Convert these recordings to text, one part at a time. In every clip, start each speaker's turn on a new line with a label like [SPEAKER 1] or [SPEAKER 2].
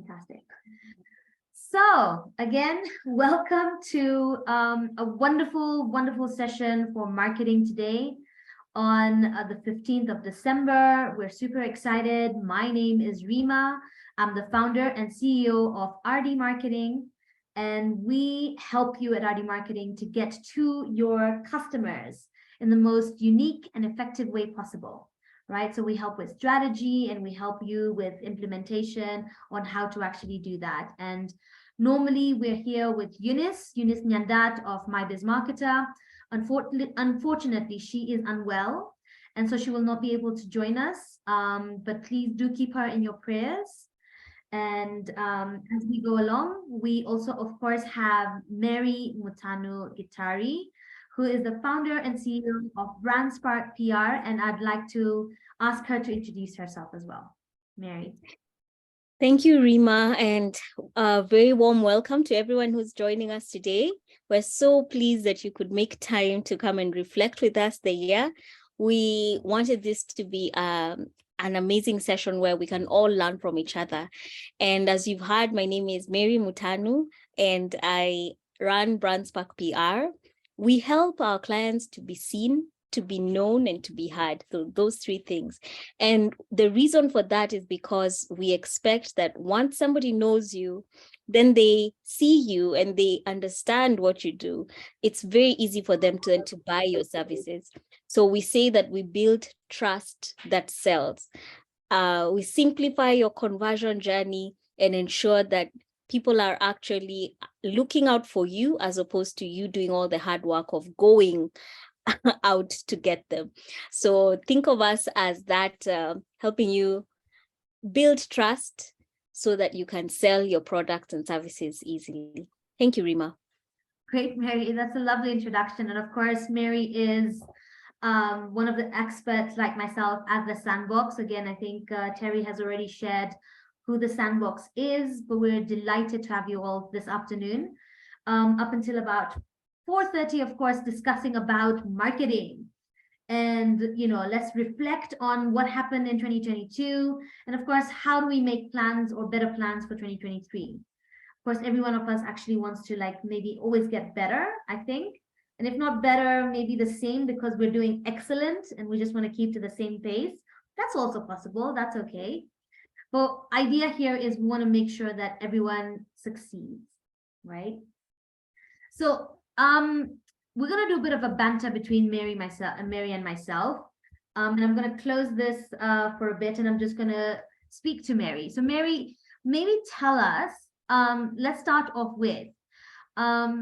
[SPEAKER 1] Fantastic. So again, welcome to a wonderful, wonderful session for marketing today on the 15th of December. We're super excited. My name is Rima. I'm the founder and CEO of Ardy Marketing, and we help you at Ardy Marketing to get to your customers in the most unique and effective way possible. Right? So we help with strategy and we help you with implementation on how to actually do that. And normally we're here with Eunice Nyandat of My Biz Marketer. Unfortunately, she is unwell, and so she will not be able to join us. But please do keep her in your prayers. And as we go along, we also, of course, have Mary Mutanu Gitari, who is the founder and CEO of BrandSpark PR, and I'd like to ask her to introduce herself as well. Mary.
[SPEAKER 2] Thank you, Rima, and a very warm welcome to everyone who's joining us today. We're so pleased that you could make time to come and reflect with us the year. We wanted this to be an amazing session where we can all learn from each other. And as you've heard, my name is Mary Mutanu, and I run BrandSpark PR. We help our clients to be seen, to be known, and to be heard. So those three things. And the reason for that is because we expect that once somebody knows you, then they see you and they understand what you do. It's very easy for them to buy your services. So we say that we build trust that sells. We simplify your conversion journey and ensure that people are actually looking out for you as opposed to you doing all the hard work of going out to get them. So think of us as that, helping you build trust so that you can sell your products and services easily. Thank you, Rima.
[SPEAKER 1] Great, Mary. That's a lovely introduction. And of course, Mary is one of the experts like myself at the Sandbox. Again, I think Terry has already shared who the Sandbox is, but we're delighted to have you all this afternoon, up until about 4:30, of course, discussing about marketing. And, let's reflect on what happened in 2022. And of course, how do we make plans or better plans for 2023? Of course, every one of us actually wants to maybe always get better, I think. And if not better, maybe the same, because we're doing excellent and we just want to keep to the same pace. That's also possible. That's okay. But idea here is we want to make sure that everyone succeeds, right? So we're going to do a bit of a banter between Mary and myself. And I'm going to close this for a bit, and I'm just going to speak to Mary. So Mary, maybe tell us, let's start off with, what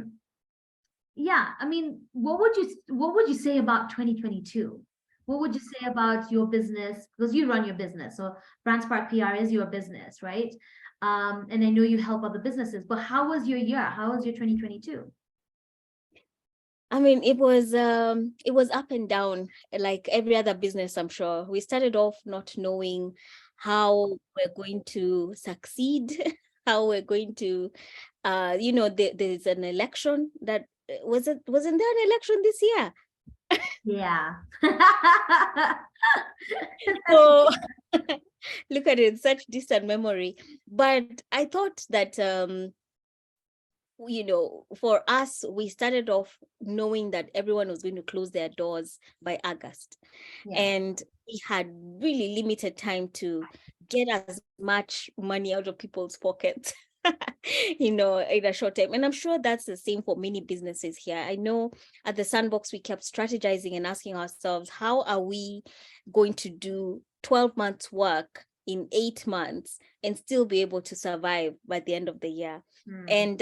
[SPEAKER 1] would you say about 2022? What would you say about your business? Because you run your business. So BrandSpark PR is your business, right? And I know you help other businesses, but how was your year? How was your 2022?
[SPEAKER 2] I mean, it was up and down, like every other business, I'm sure. We started off not knowing how we're going to succeed, how we're going to, there's an election that, wasn't there an election this year?
[SPEAKER 1] Yeah.
[SPEAKER 2] So look at it, such distant memory. But I thought that, for us, we started off knowing that everyone was going to close their doors by August. Yeah. And we had really limited time to get as much money out of people's pockets, in a short time. And I'm sure that's the same for many businesses here. I know at the Sandbox, we kept strategizing and asking ourselves, how are we going to do 12 months work in 8 months and still be able to survive by the end of the year? And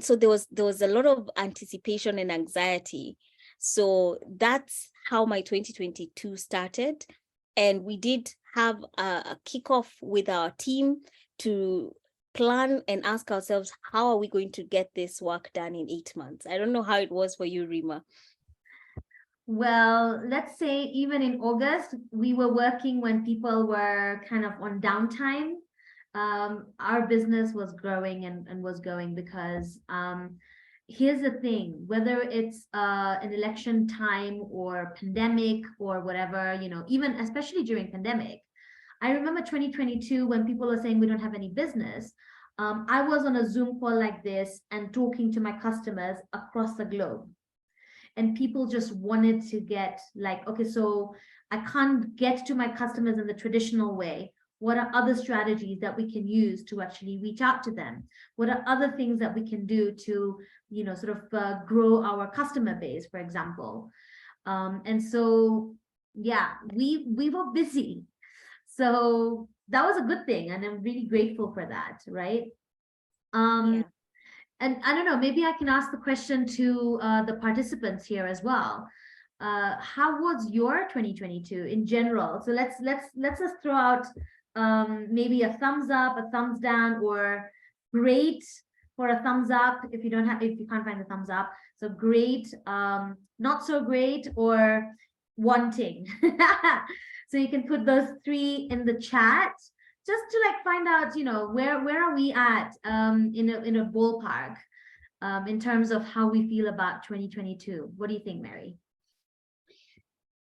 [SPEAKER 2] so there was a lot of anticipation and anxiety. So that's how my 2022 started. And we did have a kickoff with our team to plan and ask ourselves, how are we going to get this work done in 8 months? I don't know how it was for you, Rima.
[SPEAKER 1] Well, let's say even in August, we were working when people were kind of on downtime. Our business was growing and was going because here's the thing, whether it's an election time or pandemic or whatever, even especially during pandemic, I remember 2022 when people were saying we don't have any business. I was on a Zoom call like this and talking to my customers across the globe. And people just wanted to get like, okay, so I can't get to my customers in the traditional way. What are other strategies that we can use to actually reach out to them? What are other things that we can do to, sort of grow our customer base, for example? And so, yeah, we were busy. So that was a good thing, and I'm really grateful for that, right?
[SPEAKER 2] Yeah.
[SPEAKER 1] And I don't know, maybe I can ask the question to the participants here as well. How was your 2022 in general? So let's just throw out maybe a thumbs up, a thumbs down, or great for a thumbs up if you can't find the thumbs up. So great, not so great, or wanting. So you can put those three in the chat just to like find out, where are we at in a ballpark in terms of how we feel about 2022. What do you think, Mary?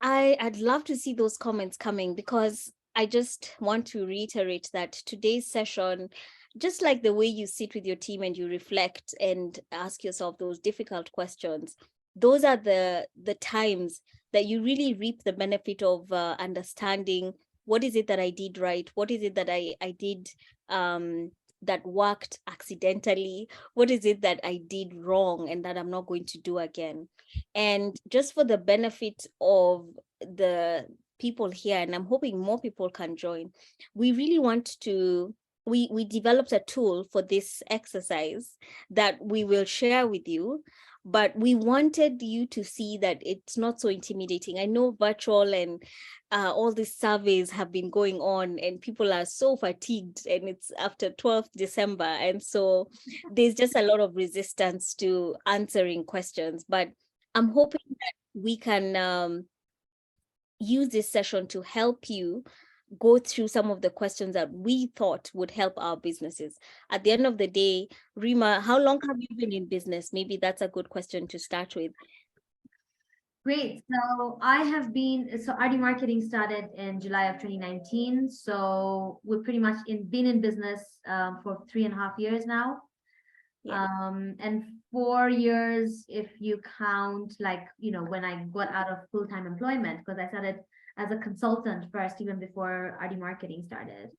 [SPEAKER 2] I'd love to see those comments coming, because I just want to reiterate that today's session, just like the way you sit with your team and you reflect and ask yourself those difficult questions, those are the times that you really reap the benefit of understanding what is it that I did right, what is it that I did that worked accidentally, what is it that I did wrong and that I'm not going to do again. And just for the benefit of the people here, and I'm hoping more people can join, we really want to, we developed a tool for this exercise that we will share with you, but we wanted you to see that it's not so intimidating. I know virtual and all these surveys have been going on and people are so fatigued, and it's after 12th December. And so there's just a lot of resistance to answering questions, but I'm hoping that we can use this session to help you go through some of the questions that we thought would help our businesses. At the end of the day, Rima, how long have you been in business? Maybe that's a good question to start with.
[SPEAKER 1] Great. So Ardy Marketing started in July of 2019. So we're pretty much been in business for 3.5 years now.
[SPEAKER 2] Yeah.
[SPEAKER 1] And 4 years if you count, like, when I got out of full-time employment, because I started as a consultant first, even before Ardy Marketing started.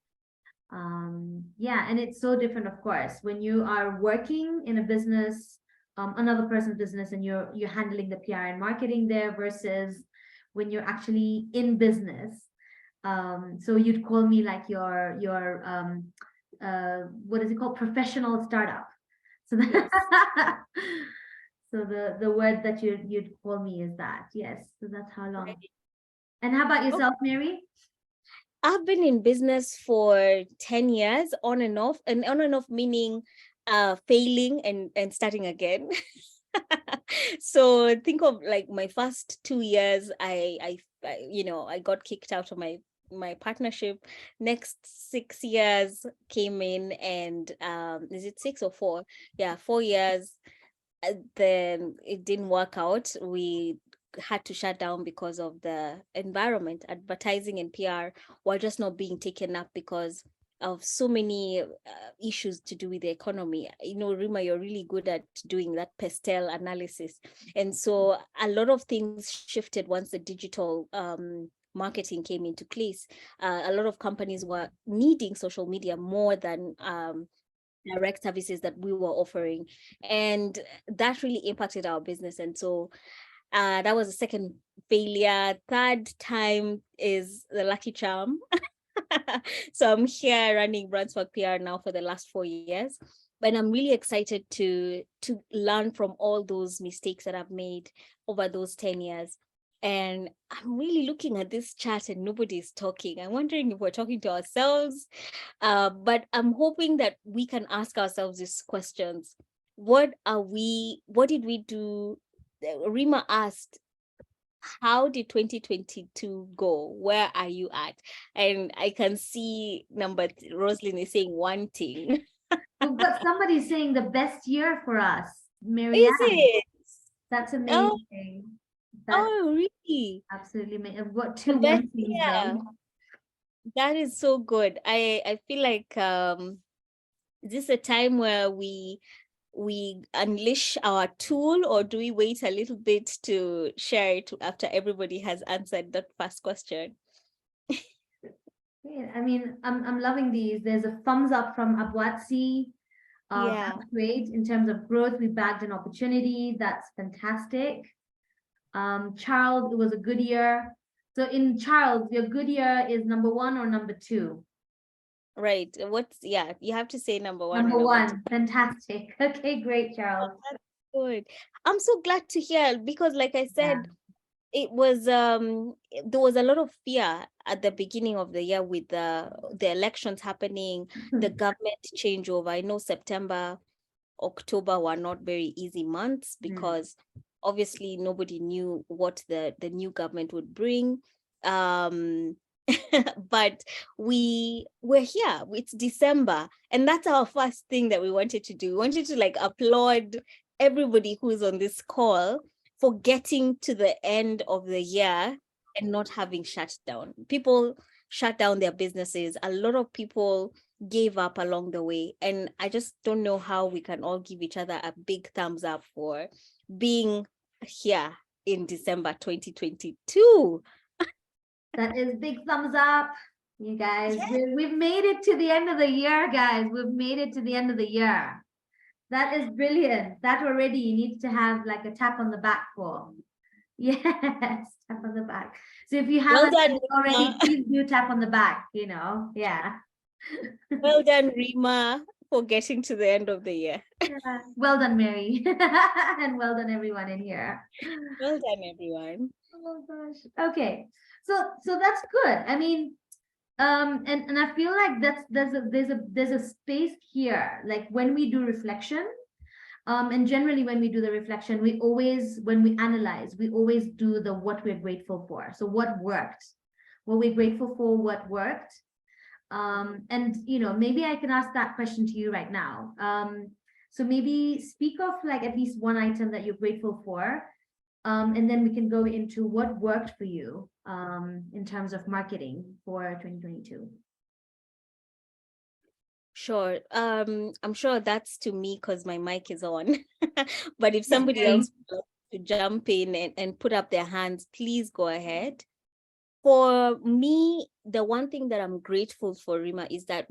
[SPEAKER 1] Yeah, and it's so different, of course, when you are working in a business, another person's business, and you're handling the PR and marketing there, versus when you're actually in business. So you'd call me like your what is it called, professional startup. So
[SPEAKER 2] Yes.
[SPEAKER 1] so the word that you'd call me is that. Yes, so that's how long.
[SPEAKER 2] Right.
[SPEAKER 1] And how about yourself, Mary?
[SPEAKER 2] I've been in business for 10 years, on and off, meaning failing and starting again. So think of like my first 2 years, I got kicked out of my partnership. Next 6 years came in, and is it 6 or 4? Yeah, 4 years. Then it didn't work out. We had to shut down because of the environment. Advertising and PR were just not being taken up because of so many issues to do with the economy. Rima, you're really good at doing that pastel analysis. And so a lot of things shifted once the digital marketing came into place. A lot of companies were needing social media more than direct services that we were offering. And that really impacted our business. And so that was the second failure. Third time is the lucky charm. So I'm here running BrandSpark PR now for the last 4 years. And I'm really excited to learn from all those mistakes that I've made over those 10 years. And I'm really looking at this chat and nobody's talking. I'm wondering if we're talking to ourselves. But I'm hoping that we can ask ourselves these questions. What did we do? Rima asked, how did 2022 go? Where are you at? And I can see Roslyn is saying wanting.
[SPEAKER 1] We've got somebody saying the best year for us, Mary.
[SPEAKER 2] Is it?
[SPEAKER 1] That's amazing. That's
[SPEAKER 2] really?
[SPEAKER 1] absolutely amazing. I've got
[SPEAKER 2] The
[SPEAKER 1] 2
[SPEAKER 2] best,
[SPEAKER 1] one things
[SPEAKER 2] yeah.
[SPEAKER 1] there.
[SPEAKER 2] That is so good. I feel like is this a time where we unleash our tool, or do we wait a little bit to share it after everybody has answered that first question?
[SPEAKER 1] Yeah, I mean, I'm loving these. There's a thumbs up from Abwatsi.
[SPEAKER 2] Yeah.
[SPEAKER 1] That's great. In terms of growth, we bagged an opportunity. That's fantastic. Charles, it was a good year. So in Charles, your good year is number 1 or number 2?
[SPEAKER 2] Right. Yeah, you have to say number one or
[SPEAKER 1] Number
[SPEAKER 2] number two.
[SPEAKER 1] 1. Fantastic. Okay, great,
[SPEAKER 2] Oh,
[SPEAKER 1] Charles.
[SPEAKER 2] that's good. I'm so glad to hear, because like I
[SPEAKER 1] Yeah.
[SPEAKER 2] said, it was there was a lot of fear at the beginning of the year with the elections happening, the government changeover. I know September, October were not very easy months because obviously nobody knew what the new government would bring. Um, but we're here. It's December, and that's our first thing that we wanted to do. We wanted to like applaud everybody who's on this call for getting to the end of the year and not having shut down. People shut down their businesses. A lot of people gave up along the way. And I just don't know how we can all give each other a big thumbs up for being here in December 2022.
[SPEAKER 1] That is big thumbs up, you guys.
[SPEAKER 2] Yeah.
[SPEAKER 1] We've made it to the end of the year, guys. We've made it to the end of the year. That is brilliant. That already you need to have like a tap on the back for. Yes, tap on the back. So if you
[SPEAKER 2] Well
[SPEAKER 1] haven't
[SPEAKER 2] done,
[SPEAKER 1] already,
[SPEAKER 2] Rima.
[SPEAKER 1] please do tap on the back, yeah.
[SPEAKER 2] Well done, Rima, for getting to the end of the year.
[SPEAKER 1] Yeah. Well done, Mary. And well done, everyone in here.
[SPEAKER 2] Well done, everyone.
[SPEAKER 1] Oh gosh. Okay. So that's good. I mean, and I feel like there's a space here. Like when we do reflection, and generally when we do the reflection, we always, when we analyze, we always do the what we're grateful for. So what worked? What we're grateful for, what worked? And maybe I can ask that question to you right now. So maybe speak of like at least one item that you're grateful for. And then we can go into what worked for you in terms of marketing for 2022.
[SPEAKER 2] Sure. I'm sure that's to me because my mic is on. But if
[SPEAKER 1] Yes,
[SPEAKER 2] somebody
[SPEAKER 1] Mary.
[SPEAKER 2] else would like to jump in and put up their hands, please go ahead. For me, the one thing that I'm grateful for, Rima, is that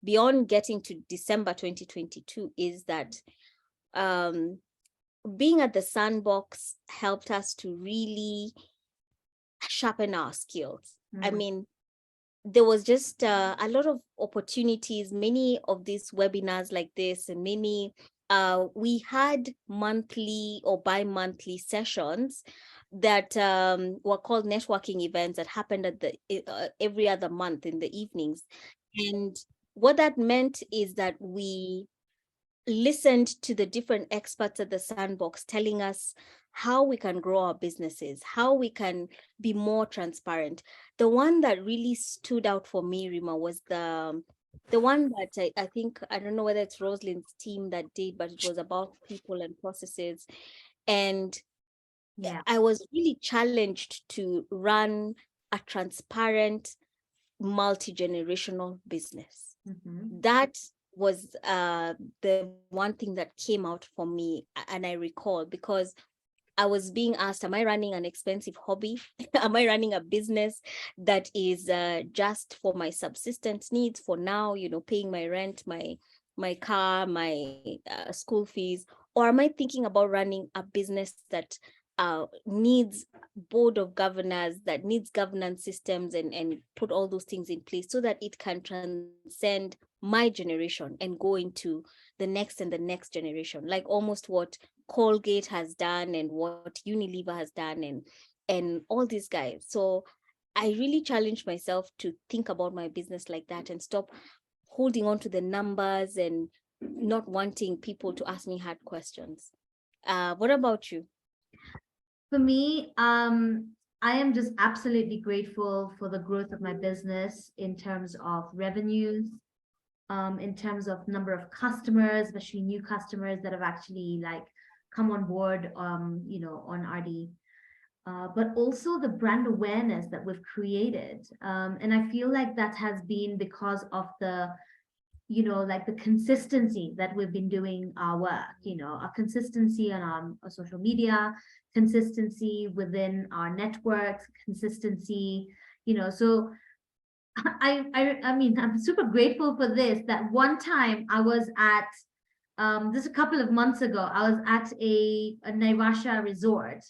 [SPEAKER 2] beyond getting to December 2022, is that being at the sandbox helped us to really sharpen our skills. I mean, there was just a lot of opportunities, many of these webinars like this, and many we had monthly or bi-monthly sessions that were called networking events that happened at the every other month in the evenings. And what that meant is that we listened to the different experts at the sandbox telling us how we can grow our businesses, how we can be more transparent. The one that really stood out for me, Rima, was the one that I think, I don't know whether it's Rosalind's team that did, but it was about people and processes. And
[SPEAKER 1] Yeah.
[SPEAKER 2] I was really challenged to run a transparent, multi-generational business. That was the one thing that came out for me, and I recall, because I was being asked, am I running an expensive hobby? Am I running a business that is just for my subsistence needs for now, paying my rent, my car, my school fees? Or am I thinking about running a business that needs board of governors, that needs governance systems, and put all those things in place so that it can transcend my generation and go into the next and the next generation, like almost what Colgate has done and what Unilever has done, and all these guys. So I really challenged myself to think about my business like that and stop holding on to the numbers and not wanting people to ask me hard questions. What about you?
[SPEAKER 1] For me, I am just absolutely grateful for the growth of my business in terms of revenues, in terms of number of customers, especially new customers that have actually like come on board, on Ardy. but also the brand awareness that we've created. And I feel like that has been because of the, like the consistency that we've been doing our work, a consistency on our social media, consistency within our networks, consistency, so I mean, I'm super grateful for this, that one time I was at, this a couple of months ago, I was at a Naivasha resort,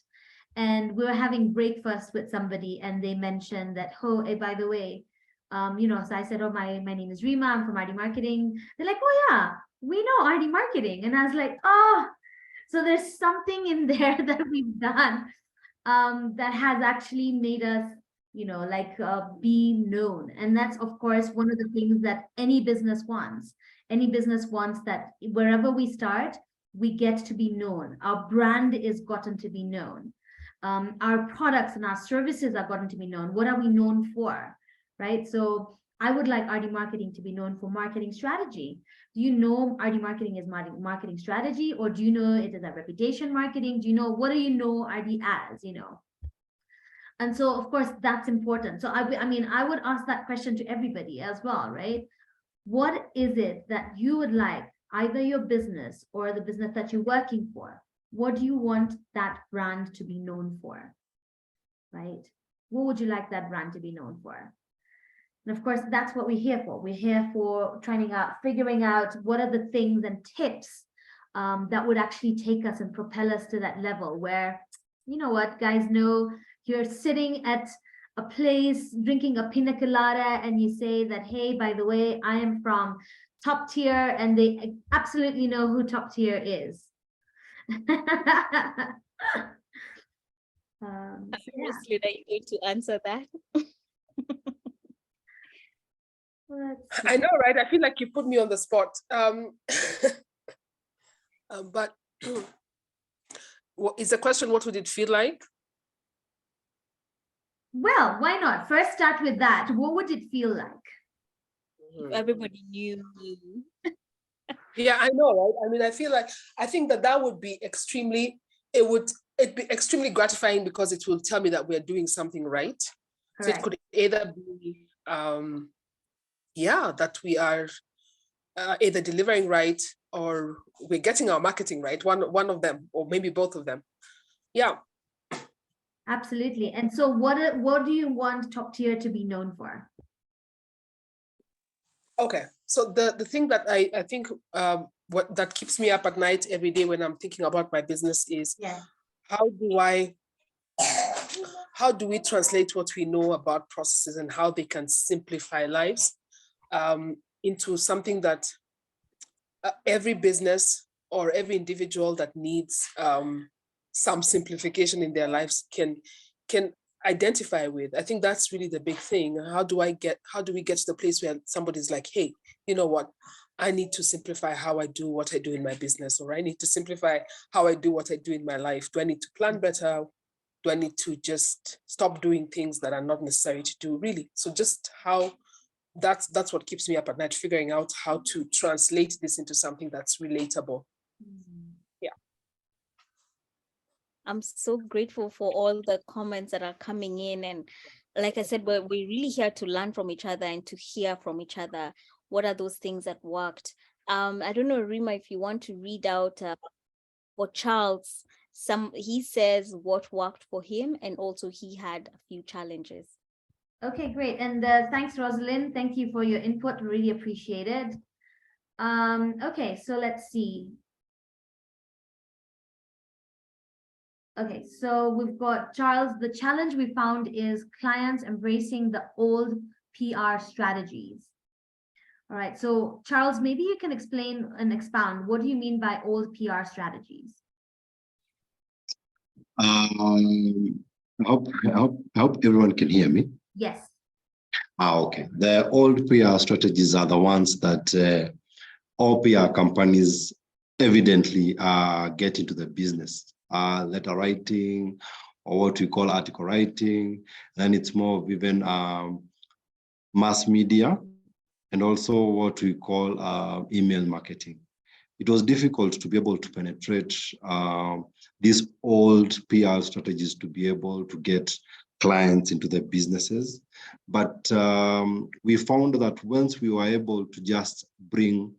[SPEAKER 1] and we were having breakfast with somebody, and they mentioned that, oh, hey, by the way, so I said, oh, my name is Rima, I'm from Ardy Marketing. They're like, oh yeah, we know Ardy Marketing. And I was like, oh, so there's something in there that we've done that has actually made us, be known. And that's, of course, one of the things that any business wants. Any business wants that wherever we start, we get to be known. Our brand is gotten to be known. Our products and our services are gotten to be known. What are we known for, right? So I would like Ardy Marketing to be known for marketing strategy. Do you know Ardy Marketing is marketing strategy, or do you know it is a reputation marketing? Do you know, what do you know Ardy as, And so, of course, that's important. So I mean, I would ask that question to everybody as well, right? What is it that you would like, either your business or the business that you're working for? What do you want that brand to be known for, right? What would you like that brand to be known for? And of course, that's what we're here for. We're here for figuring out what are the things and tips that would actually take us and propel us to that level where, you know what, guys, know you're sitting at a place drinking a pina colada and you say that, hey, by the way, I am from Top Tier, and they absolutely know who Top Tier is.
[SPEAKER 2] Seriously, are you going to answer that?
[SPEAKER 3] I know, right? I feel like you put me on the spot. But is the question, what would it feel like?
[SPEAKER 1] Well, why not? First start with that. What would it feel like?
[SPEAKER 2] If everybody knew you.
[SPEAKER 3] Yeah, I know, right? I mean, I think that would be it'd be extremely gratifying, because it will tell me that we're doing something right. Correct. So it could either be, that we are either delivering right, or we're getting our marketing right, one of them, or maybe both of them. Yeah.
[SPEAKER 1] Absolutely. And so what do you want Top Tier to be known for?
[SPEAKER 3] Okay, so the thing that I think what that keeps me up at night every day when I'm thinking about my business is, how do we translate what we know about processes and how they can simplify lives into something that every business or every individual that needs some simplification in their lives can identify with. I think that's really the big thing. How do we get to the place where somebody's like, hey, you know what? I need to simplify how I do what I do in my business, or I need to simplify how I do what I do in my life. Do I need to plan better? Do I need to just stop doing things that are not necessary to do, really? So just how that's what keeps me up at night, figuring out how to translate this into something that's relatable. Yeah.
[SPEAKER 2] I'm so grateful for all the comments that are coming in. And like I said, we're really here to learn from each other and to hear from each other. What are those things that worked? I don't know, Rima, if you want to read out for Charles, he says what worked for him, and also he had a few challenges.
[SPEAKER 1] Okay, great. And thanks, Rosalind. Thank you for your input. Really appreciate it. Okay, so let's see. Okay, so we've got Charles. The challenge we found is clients embracing the old PR strategies. All right, so Charles, maybe you can explain and expound. What do you mean by old PR strategies?
[SPEAKER 4] I hope everyone can hear me.
[SPEAKER 1] Yes.
[SPEAKER 4] Okay. The old PR strategies are the ones that all PR companies evidently get into the business. Letter writing, or what we call article writing. Then it's more of even mass media, and also what we call email marketing. it was difficult to be able to penetrate these old PR strategies to be able to get clients into the businesses. But we found that once we were able to just bring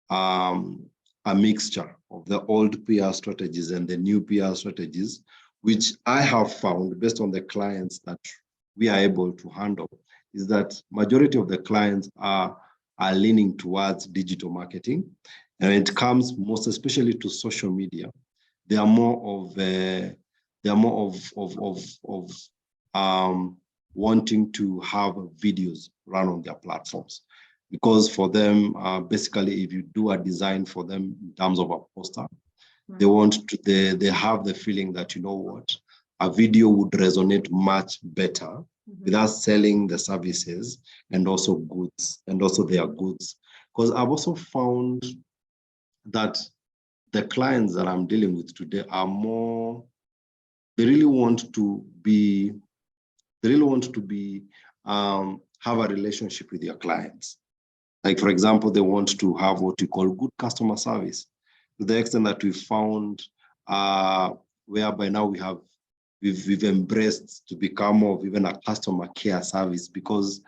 [SPEAKER 4] a mixture of the old PR strategies and the new PR strategies, which I have found based on the clients that we are able to handle, is that majority of the clients are leaning towards digital marketing. And it comes most especially to social media. They are more of wanting to have videos run on their platforms, because for them, basically, if you do a design for them in terms of a poster, they want to, they have the feeling that, you know what, a video would resonate much better with us selling the services and also goods, and also their goods. Because I've also found that the clients that I'm dealing with today are more, they really want to have a relationship with their clients. Like, for example, they want to have what we call good customer service, to the extent that we found whereby now we've embraced to become more of even a customer care service, because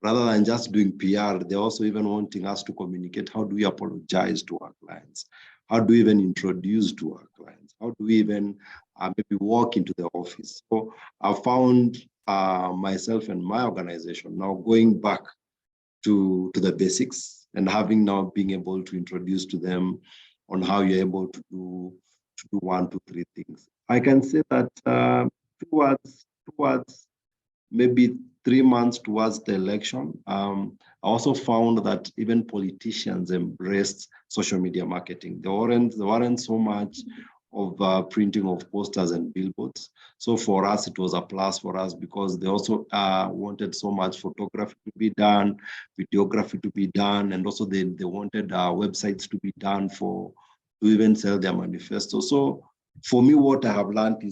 [SPEAKER 4] rather than just doing PR, they're also even wanting us to communicate. How do we apologize to our clients? How do we even introduce to our clients? How do we even maybe walk into the office? So I found myself and my organization now going back to the basics, and having now being able to introduce to them on how you're able to do 1, 2, 3 things. I can say that towards maybe 3 months towards the election, I also found that even politicians embraced social media marketing. There weren't so much of printing of posters and billboards. So for us, it was a plus for us, because they also wanted so much photography to be done, videography to be done, and also they wanted websites to be done to even sell their manifesto. So for me, what I have learned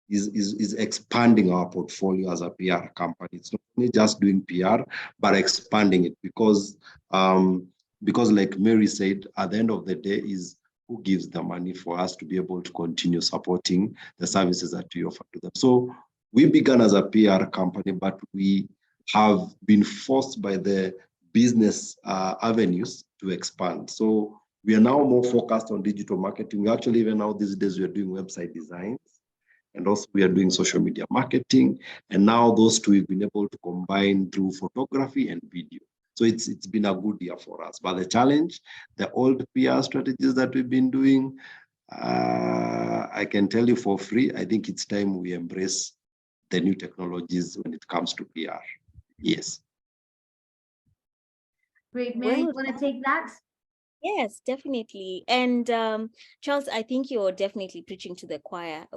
[SPEAKER 4] is expanding our portfolio as a PR company. It's not only just doing PR, but expanding it, because like Mary said, at the end of the day is who gives the money for us to be able to continue supporting the services that we offer to them. So we began as a PR company, but we have been forced by the business avenues to expand. So we are now more focused on digital marketing. We actually, even now these days, we are doing website designs, and also we are doing social media marketing. And now those two we've been able to combine through photography and video. So it's been a good year for us. But the challenge, the old PR strategies that we've been doing, I can tell you for free, I think it's time we embrace the new technologies when it comes to PR. Yes.
[SPEAKER 1] Great, Mary, you want to take that?
[SPEAKER 2] Yes, definitely. And Charles, I think you're definitely preaching to the choir.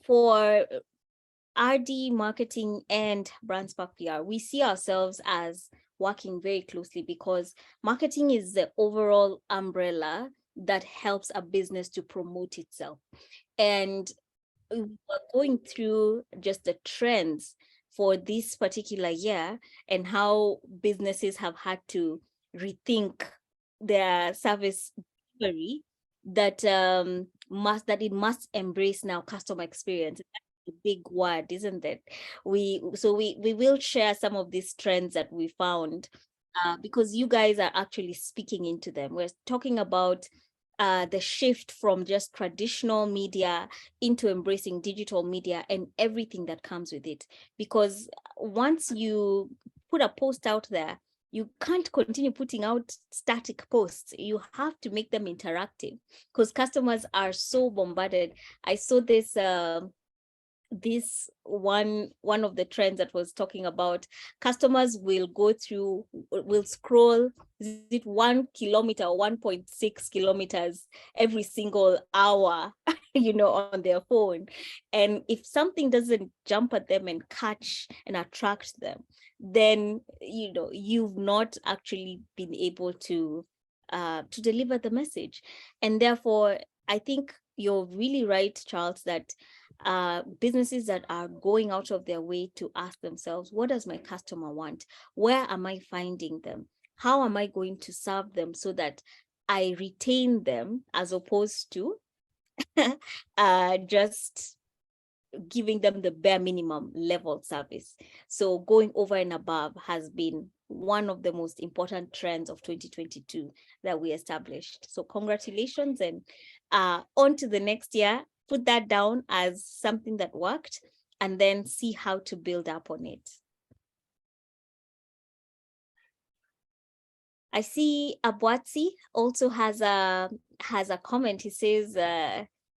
[SPEAKER 2] For Ardy marketing and BrandSpark PR, we see ourselves as working very closely, because marketing is the overall umbrella that helps a business to promote itself. And we're going through just the trends for this particular year and how businesses have had to rethink their service delivery, that it must embrace now customer experience. A big word, isn't it? We will share some of these trends that we found, because you guys are actually speaking into them. We're talking about the shift from just traditional media into embracing digital media and everything that comes with it. Because once you put a post out there, you can't continue putting out static posts. You have to make them interactive, because customers are so bombarded. I saw this one of the trends that was talking about customers will scroll, is it 1 kilometer or 1.6 kilometers every single hour, on their phone. And if something doesn't jump at them and catch and attract them, then you've not actually been able to deliver the message. And therefore, I think you're really right, Charles, that businesses that are going out of their way to ask themselves, what does my customer want? Where am I finding them? how am I going to serve them so that I retain them, as opposed to just giving them the bare minimum level service. So going over and above has been one of the most important trends of 2022 that we established. So congratulations, and on to the next year. Put that down as something that worked, and then see how to build up on it. I see Abwatsi also has a comment. He says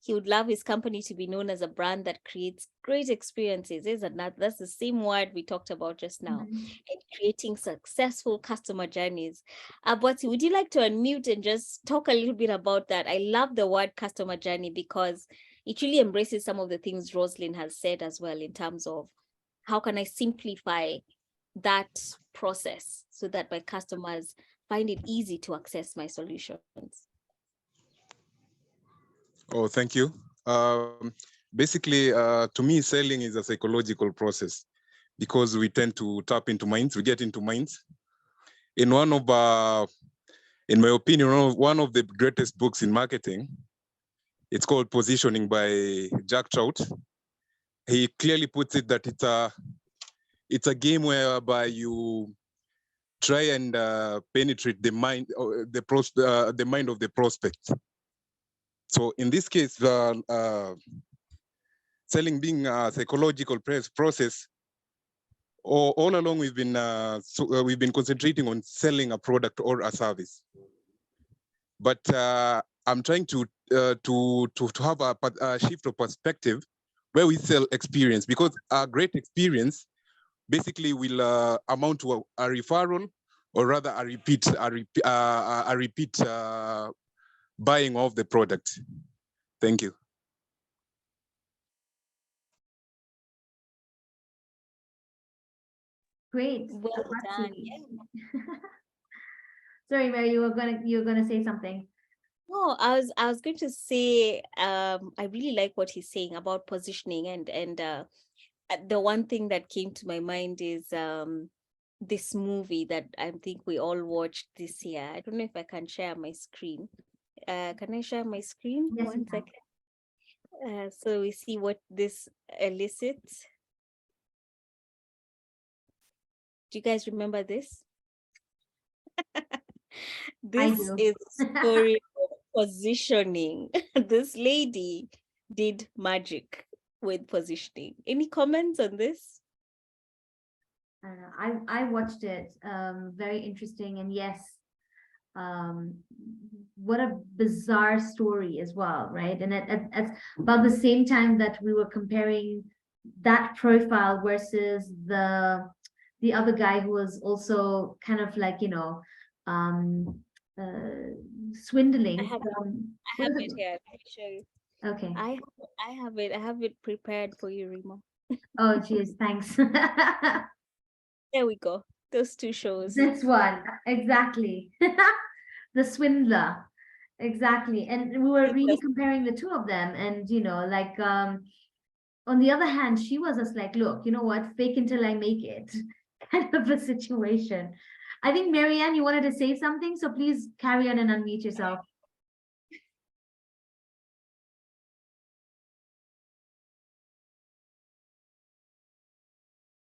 [SPEAKER 2] he would love his company to be known as a brand that creates great experiences. Isn't that? That's the same word we talked about just now. And creating successful customer journeys. Abwatsi, would you like to unmute and just talk a little bit about that? I love the word customer journey because it really embraces some of the things Roslyn has said as well, in terms of how can I simplify that process so that my customers find it easy to access my solutions.
[SPEAKER 5] Oh, thank you. Basically, to me, selling is a psychological process because we tend to tap into minds, we get into minds. In my opinion, one of the greatest books in marketing, it's called Positioning by Jack Trout. He clearly puts it that it's a game whereby you try and penetrate the mind, the mind of the prospect. So in this case, selling being a psychological process, all along we've been concentrating on selling a product or a service. But I'm trying to have a shift of perspective where we sell experience, because a great experience basically will amount to a referral, or rather a repeat buying of the product. Thank you.
[SPEAKER 1] Great.
[SPEAKER 2] Well done. Yeah.
[SPEAKER 1] Sorry, Mary, you were gonna say something.
[SPEAKER 2] No, I was going to say I really like what he's saying about positioning, and the one thing that came to my mind is this movie that I think we all watched this year. I don't know if I can share my screen. Can I share my screen?
[SPEAKER 1] Yes,
[SPEAKER 2] One second. So we see what this elicits. Do you guys remember this? This is a story of positioning. This lady did magic with positioning. Any comments on this?
[SPEAKER 1] I watched it. Very interesting, and yes, what a bizarre story as well, right? And at about the same time that we were comparing that profile versus the other guy who was also kind of like, you know, swindling.
[SPEAKER 2] I have it here. Let me show you.
[SPEAKER 1] Okay.
[SPEAKER 2] I have it. I have it prepared for you, Rima.
[SPEAKER 1] Oh, geez, thanks.
[SPEAKER 2] There we go. Those two shows.
[SPEAKER 1] This one, exactly. The swindler, exactly. And we were really comparing the two of them, and you know, like on the other hand, she was just like, look, you know what, fake until I make it kind of a situation. I think Marianne, you wanted to say something, so please carry on and unmute yourself.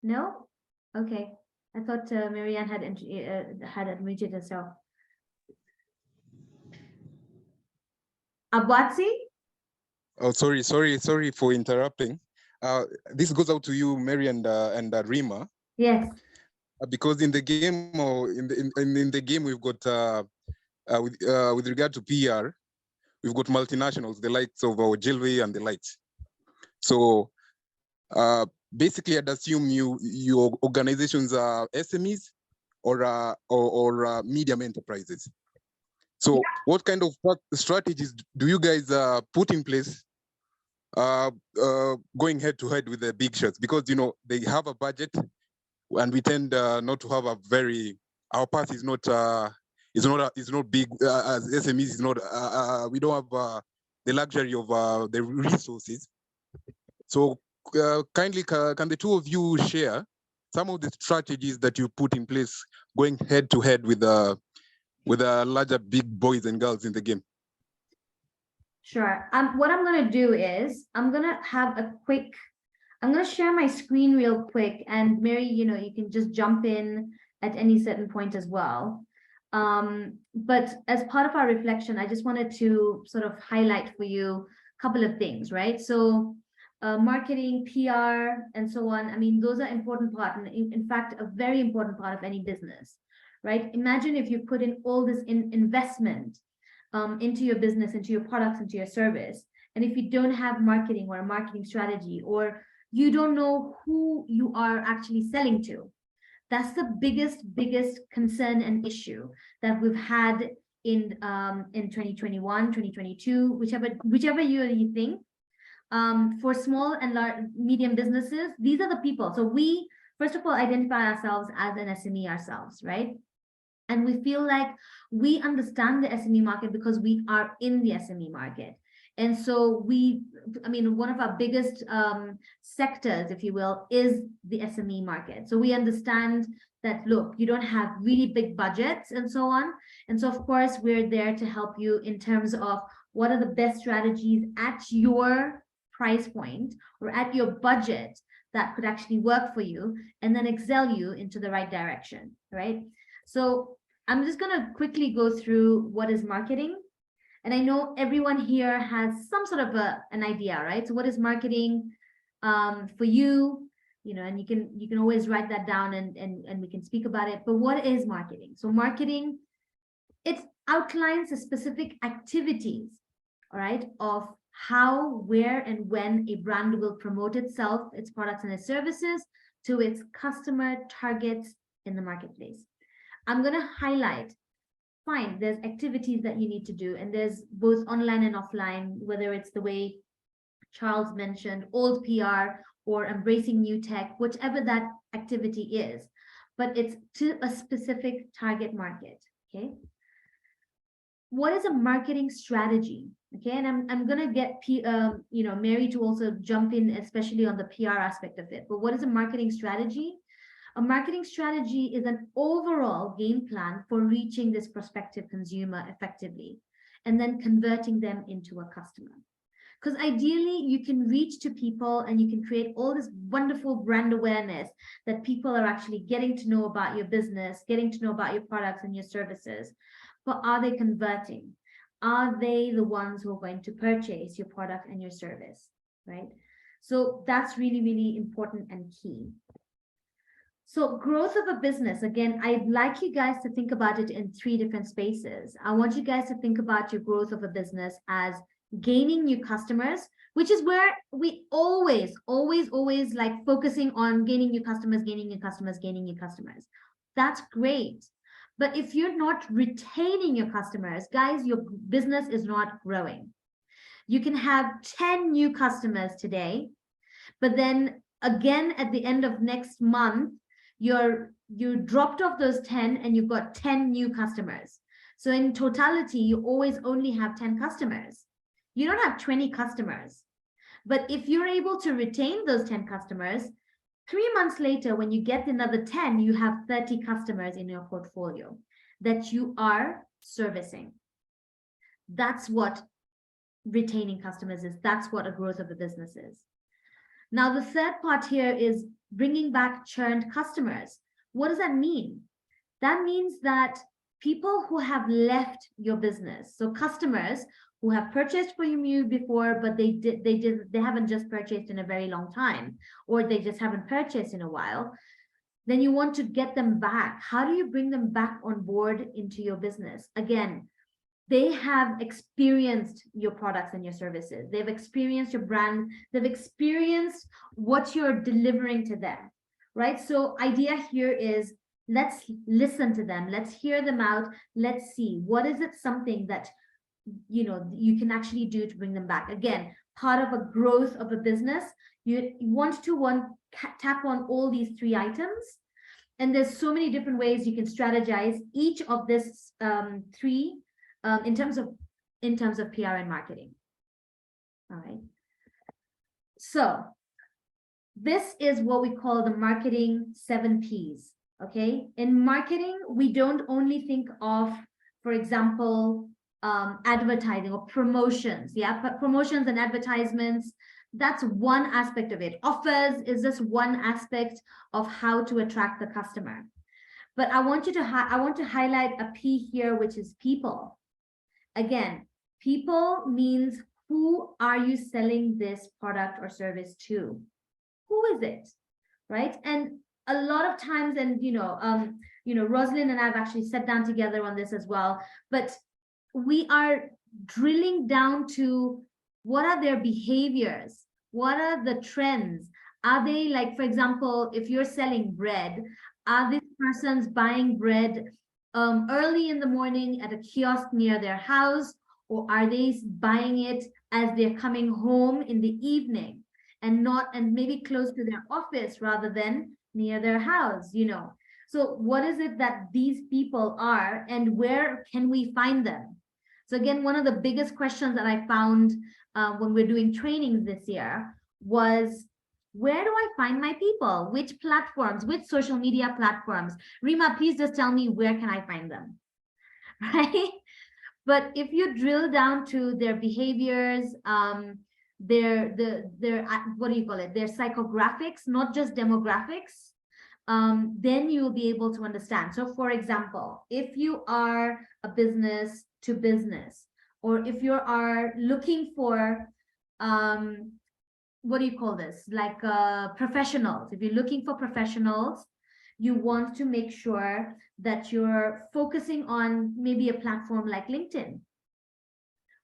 [SPEAKER 1] No? Okay. I thought Marianne had unmuted herself. Abwatsi?
[SPEAKER 5] Oh, sorry for interrupting. This goes out to you, Mary and Rima.
[SPEAKER 1] Yes.
[SPEAKER 5] Because in the game, or in the game, we've got with regard to PR, we've got multinationals, the likes of Ogilvy and the likes. So basically, I'd assume your organizations are SMEs or medium enterprises. So what kind of strategies do you guys put in place going head to head with the big shots? Because, you know, they have a budget, and we tend not to have our path is not big as SMEs. Is not we don't have the luxury of the resources. So kindly, can the two of you share some of the strategies that you put in place going head to head with the larger big boys and girls in the game?
[SPEAKER 1] Sure. What I'm going to do is I'm going to share my screen real quick, and Mary, you can just jump in at any certain point as well. But as part of our reflection, I just wanted to sort of highlight for you a couple of things, right? So marketing, PR, and so on. I mean, those are important part, and in fact, a very important part of any business, right? Imagine if you put in all this investment into your business, into your products, into your service, and if you don't have marketing or a marketing strategy, or you don't know who you are actually selling to, that's the biggest concern and issue that we've had in 2021, 2022, whichever year you think. For small and large, medium businesses, these are the people. So we, first of all, identify ourselves as an SME ourselves, right? And we feel like we understand the SME market because we are in the SME market. And so one of our biggest sectors, if you will, is the SME market. So we understand that, look, you don't have really big budgets and so on. And so, of course, we're there to help you in terms of what are the best strategies at your price point or at your budget that could actually work for you, and then excel you into the right direction, right? So I'm just going to quickly go through what is marketing. And I know everyone here has some sort of an idea, right? So what is marketing for you? And you can always write that down and we can speak about it. But what is marketing? So marketing, it outlines the specific activities, all right, of how, where, and when a brand will promote itself, its products and its services to its customer targets in the marketplace. I'm going to highlight, fine, there's activities that you need to do, and there's both online and offline, whether it's the way Charles mentioned, old PR or embracing new tech, whichever that activity is, but it's to a specific target market, okay? What is a marketing strategy? Okay, and I'm gonna get Mary to also jump in, especially on the PR aspect of it. But what is a marketing strategy? A marketing strategy is an overall game plan for reaching this prospective consumer effectively, and then converting them into a customer. Because ideally, you can reach to people and you can create all this wonderful brand awareness that people are actually getting to know about your business, getting to know about your products and your services. But are they converting? Are they the ones who are going to purchase your product and your service, right? So that's really, really important and key. So growth of a business, again, I'd like you guys to think about it in 3 different spaces. I want you guys to think about your growth of a business as gaining new customers, which is where we always like focusing on gaining new customers, gaining new customers, gaining new customers. That's great. But if you're not retaining your customers, guys, your business is not growing. You can have 10 new customers today, but then again, at the end of next month, you dropped off those 10 and you've got 10 new customers. So in totality, you always only have 10 customers. You don't have 20 customers. But if you're able to retain those 10 customers, 3 months later, when you get another 10, you have 30 customers in your portfolio that you are servicing. That's what retaining customers is. That's what a growth of a business is. Now, the third part here is bringing back churned customers. What does that mean? That means that people who have left your business, so customers who have purchased from you before, but they haven't just purchased in a very long time, or they just haven't purchased in a while, then you want to get them back. How do you bring them back on board into your business? Again, they have experienced your products and your services. They've experienced your brand. They've experienced what you're delivering to them, right? So idea here is, let's listen to them. Let's hear them out. Let's see, what is it something that you can actually do to bring them back. Again, part of a growth of a business, you want to tap on all these 3 items. And there's so many different ways you can strategize each of this 3 in terms of PR and marketing. All right. So This is what we call the marketing 7 Ps. Okay. In marketing, we don't only think of, for example, advertising or promotions. Yeah, but promotions and advertisements, that's one aspect of it. Offers is just one aspect of how to attract the customer. But I want to highlight a P here, which is people. Again, people means who are you selling this product or service to? Who is it? Right? And a lot of times, and Rosalind and I have actually sat down together on this as well, but we are drilling down to what are their behaviors? What are the trends? Are they, like, for example, if you're selling bread, are these persons buying bread early in the morning at a kiosk near their house, or are they buying it as they're coming home in the evening and maybe close to their office rather than near their house, So what is it that these people are, and where can we find them? So again, one of the biggest questions that I found when we're doing trainings this year was, where do I find my people? Which platforms, which social media platforms? Rima, please just tell me, where can I find them? Right? But if you drill down to their behaviors, their what do you call it? Their psychographics, not just demographics, then you'll be able to understand. So for example, if you are a business to business, or if you are looking for, what do you call this? Like professionals. If you're looking for professionals, you want to make sure that you're focusing on maybe a platform like LinkedIn,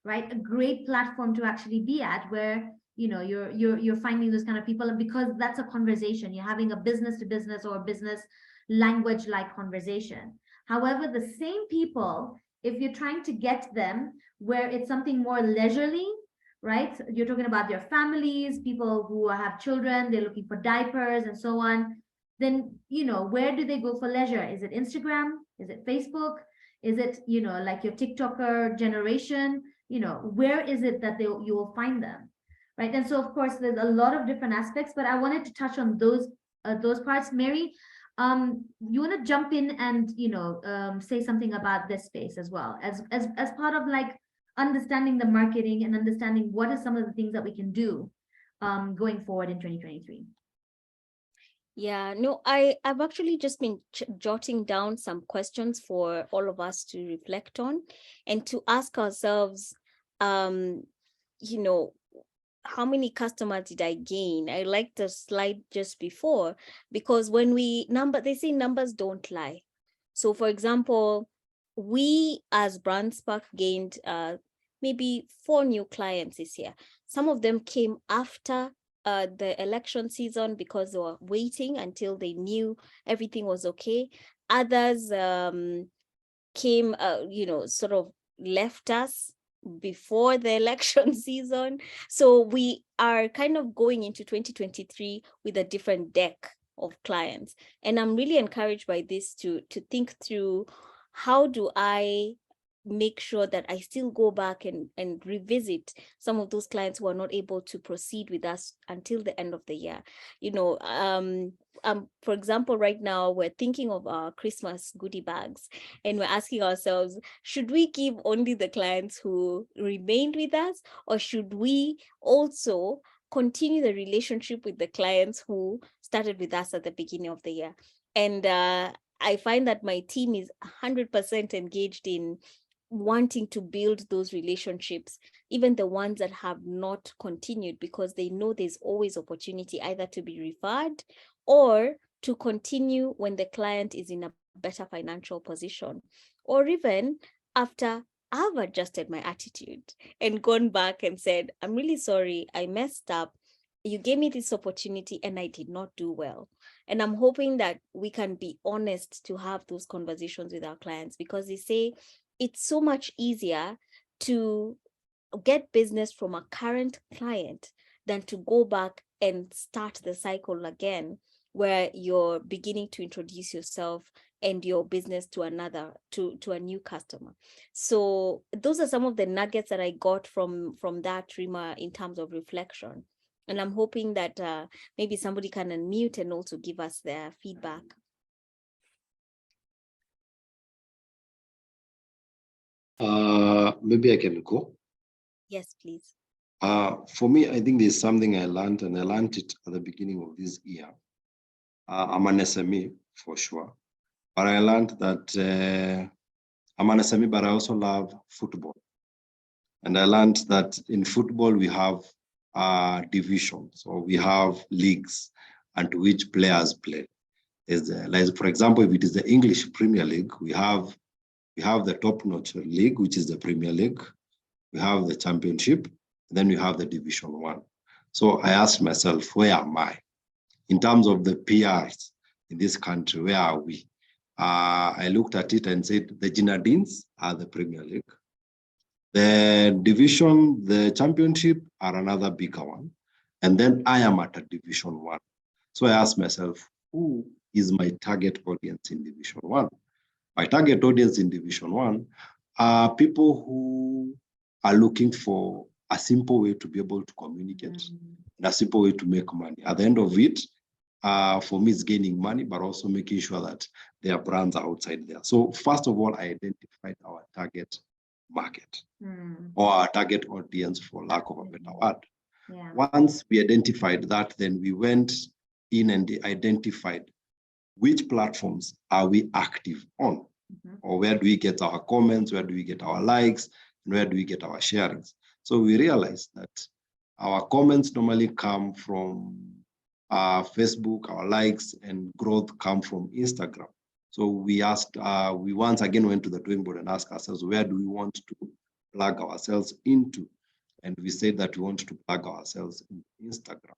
[SPEAKER 1] right? A great platform to actually be at, where you're finding those kind of people, and because that's a conversation, you're having a business to business or business language like conversation. However, the same people, if you're trying to get them where it's something more leisurely, right? You're talking about their families, people who have children, they're looking for diapers and so on. Then, where do they go for leisure? Is it Instagram? Is it Facebook? Is it, like your TikToker generation? Where is it that you will find them? Right. And so, of course, there's a lot of different aspects, but I wanted to touch on those parts. Mary, you want to jump in and, say something about this space as well, as part of like understanding the marketing and understanding what are some of the things that we can do going forward in 2023.
[SPEAKER 2] Yeah, no, I've actually just been jotting down some questions for all of us to reflect on and to ask ourselves, how many customers did I gain? I liked the slide just before, because when they say numbers don't lie. So for example, we as BrandSpark gained maybe 4 new clients this year. Some of them came after the election season because they were waiting until they knew everything was okay. Others came, sort of left us before the election season. So we are kind of going into 2023 with a different deck of clients. And I'm really encouraged by this to think through, how do I make sure that I still go back and revisit some of those clients who are not able to proceed with us until the end of the year. For example, right now we're thinking of our Christmas goodie bags, and we're asking ourselves, should we give only the clients who remained with us, or should we also continue the relationship with the clients who started with us at the beginning of the year? And I find that my team is 100% engaged in wanting to build those relationships, even the ones that have not continued, because they know there's always opportunity either to be referred or to continue when the client is in a better financial position, or even after I've adjusted my attitude and gone back and said, I'm really sorry, I messed up. You gave me this opportunity and I did not do well. And I'm hoping that we can be honest to have those conversations with our clients, because they say it's so much easier to get business from a current client than to go back and start the cycle again, where you're beginning to introduce yourself and your business to a new customer. So those are some of the nuggets that I got from that, Rima, in terms of reflection. And I'm hoping that maybe somebody can unmute and also give us their feedback.
[SPEAKER 4] Maybe I can go.
[SPEAKER 2] Yes, please.
[SPEAKER 4] For me, I think there's something I learned, and I learned it at the beginning of this year. I'm an SME for sure, but I learned that I'm an SME, but I also love football. And I learned that in football, we have divisions, or we have leagues, and to which players play. Like, for example, if it is the English Premier League, we have the top-notch league, which is the Premier League. We have the Championship, and then we have the Division 1. So I asked myself, where am I? In terms of the PRs in this country, where are we? I looked at it and said, the Grenadines are the Premier League. The division, the Championship are another bigger one. And then I am at a Division 1. So I asked myself, who is my target audience in Division 1? My target audience in Division 1 are people who are looking for a simple way to be able to communicate, and a simple way to make money. At the end of it, for me, it's gaining money, but also making sure that their brands are outside there. So first of all, I identified our target market or our target audience, for lack of a better word.
[SPEAKER 1] Yeah.
[SPEAKER 4] Once we identified that, then we went in and identified which platforms are we active on, or where do we get our comments, where do we get our likes, and where do we get our sharings. So we realized that our comments normally come from Facebook, our likes and growth come from Instagram. So we asked, we once again went to the drawing board and asked ourselves, where do we want to plug ourselves into? And we said that we want to plug ourselves in Instagram.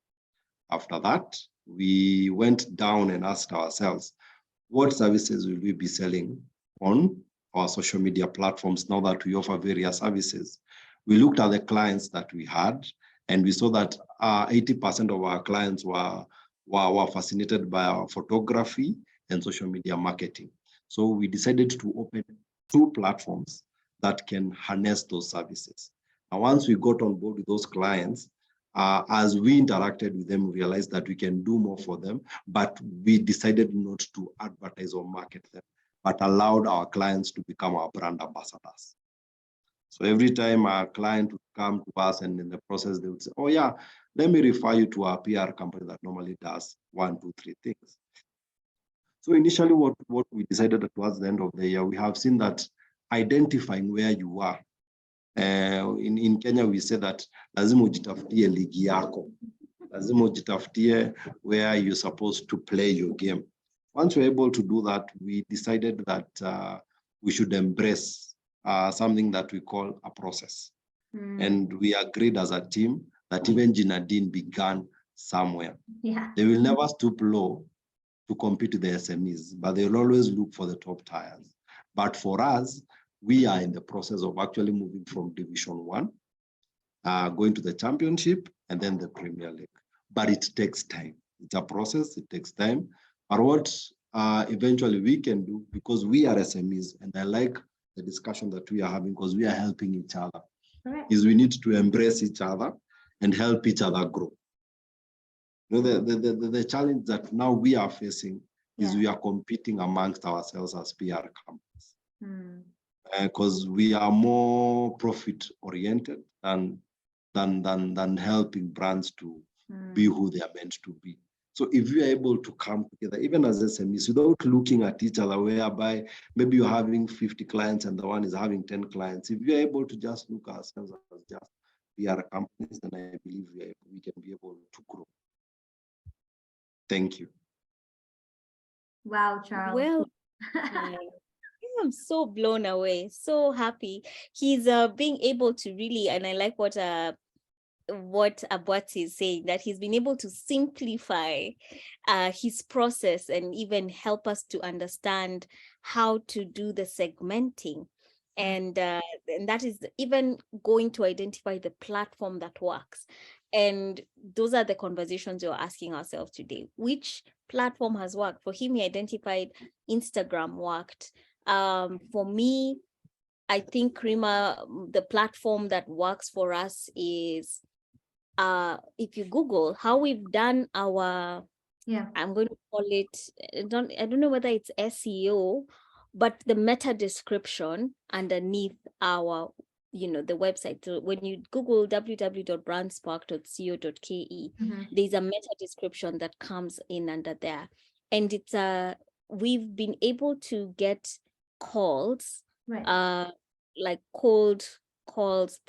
[SPEAKER 4] After that, we went down and asked ourselves, what services will we be selling on our social media platforms now that we offer various services? We looked at the clients that we had, and we saw that 80% of our clients were fascinated by our photography and social media marketing. So we decided to open 2 platforms that can harness those services. And once we got on board with those clients, as we interacted with them, we realized that we can do more for them, but we decided not to advertise or market them, but allowed our clients to become our brand ambassadors. So every time our client would come to us, and in the process, they would say, oh yeah, let me refer you to our PR company that normally does 1, 2, 3 things. So initially what we decided towards the end of the year, we have seen that identifying where you are. In Kenya, we say that lazima ujitafutie ligi yako. Lazima ujitafutie where you're supposed to play your game. Once we're able to do that, we decided that we should embrace something that we call a process. And we agreed as a team that even Ginadine began somewhere.
[SPEAKER 1] Yeah.
[SPEAKER 4] They will never stoop low to compete with the SMEs, but they'll always look for the top tiers. But for us, we are in the process of actually moving from Division 1, going to the Championship, and then the Premier League. But it takes time. It's a process, it takes time. But what eventually we can do, because we are SMEs, and I like the discussion that we are having because we are helping each other, is we need to embrace each other and help each other grow. You know, the challenge that now we are facing is we are competing amongst ourselves as PR companies. Because we are more profit oriented than helping brands to be who they are meant to be. So if we are able to come together, even as SMEs, without looking at each other, whereby maybe you're having 50 clients and the one is having 10 clients, if we are able to just look at ourselves as just PR companies, then I believe we can be able to grow. Thank you.
[SPEAKER 1] Wow, Charles.
[SPEAKER 2] Well, I'm so blown away, so happy. He's being able to really, and I like what Abwati is saying, that he's been able to simplify his process and even help us to understand how to do the segmenting. And that is even going to identify the platform that works. And those are the conversations we're asking ourselves today. Which platform has worked? For him, he identified Instagram worked. For me, I think, Rima, the platform that works for us is if you Google how we've done our,
[SPEAKER 1] Yeah.
[SPEAKER 2] I'm going to call it, I don't know whether it's SEO, but the meta description underneath our, the website. So when you Google www.brandspark.co.ke,
[SPEAKER 1] Mhm.
[SPEAKER 2] there's a meta description that comes in under there. And it's we've been able to get calls,
[SPEAKER 1] Right.
[SPEAKER 2] like cold calls,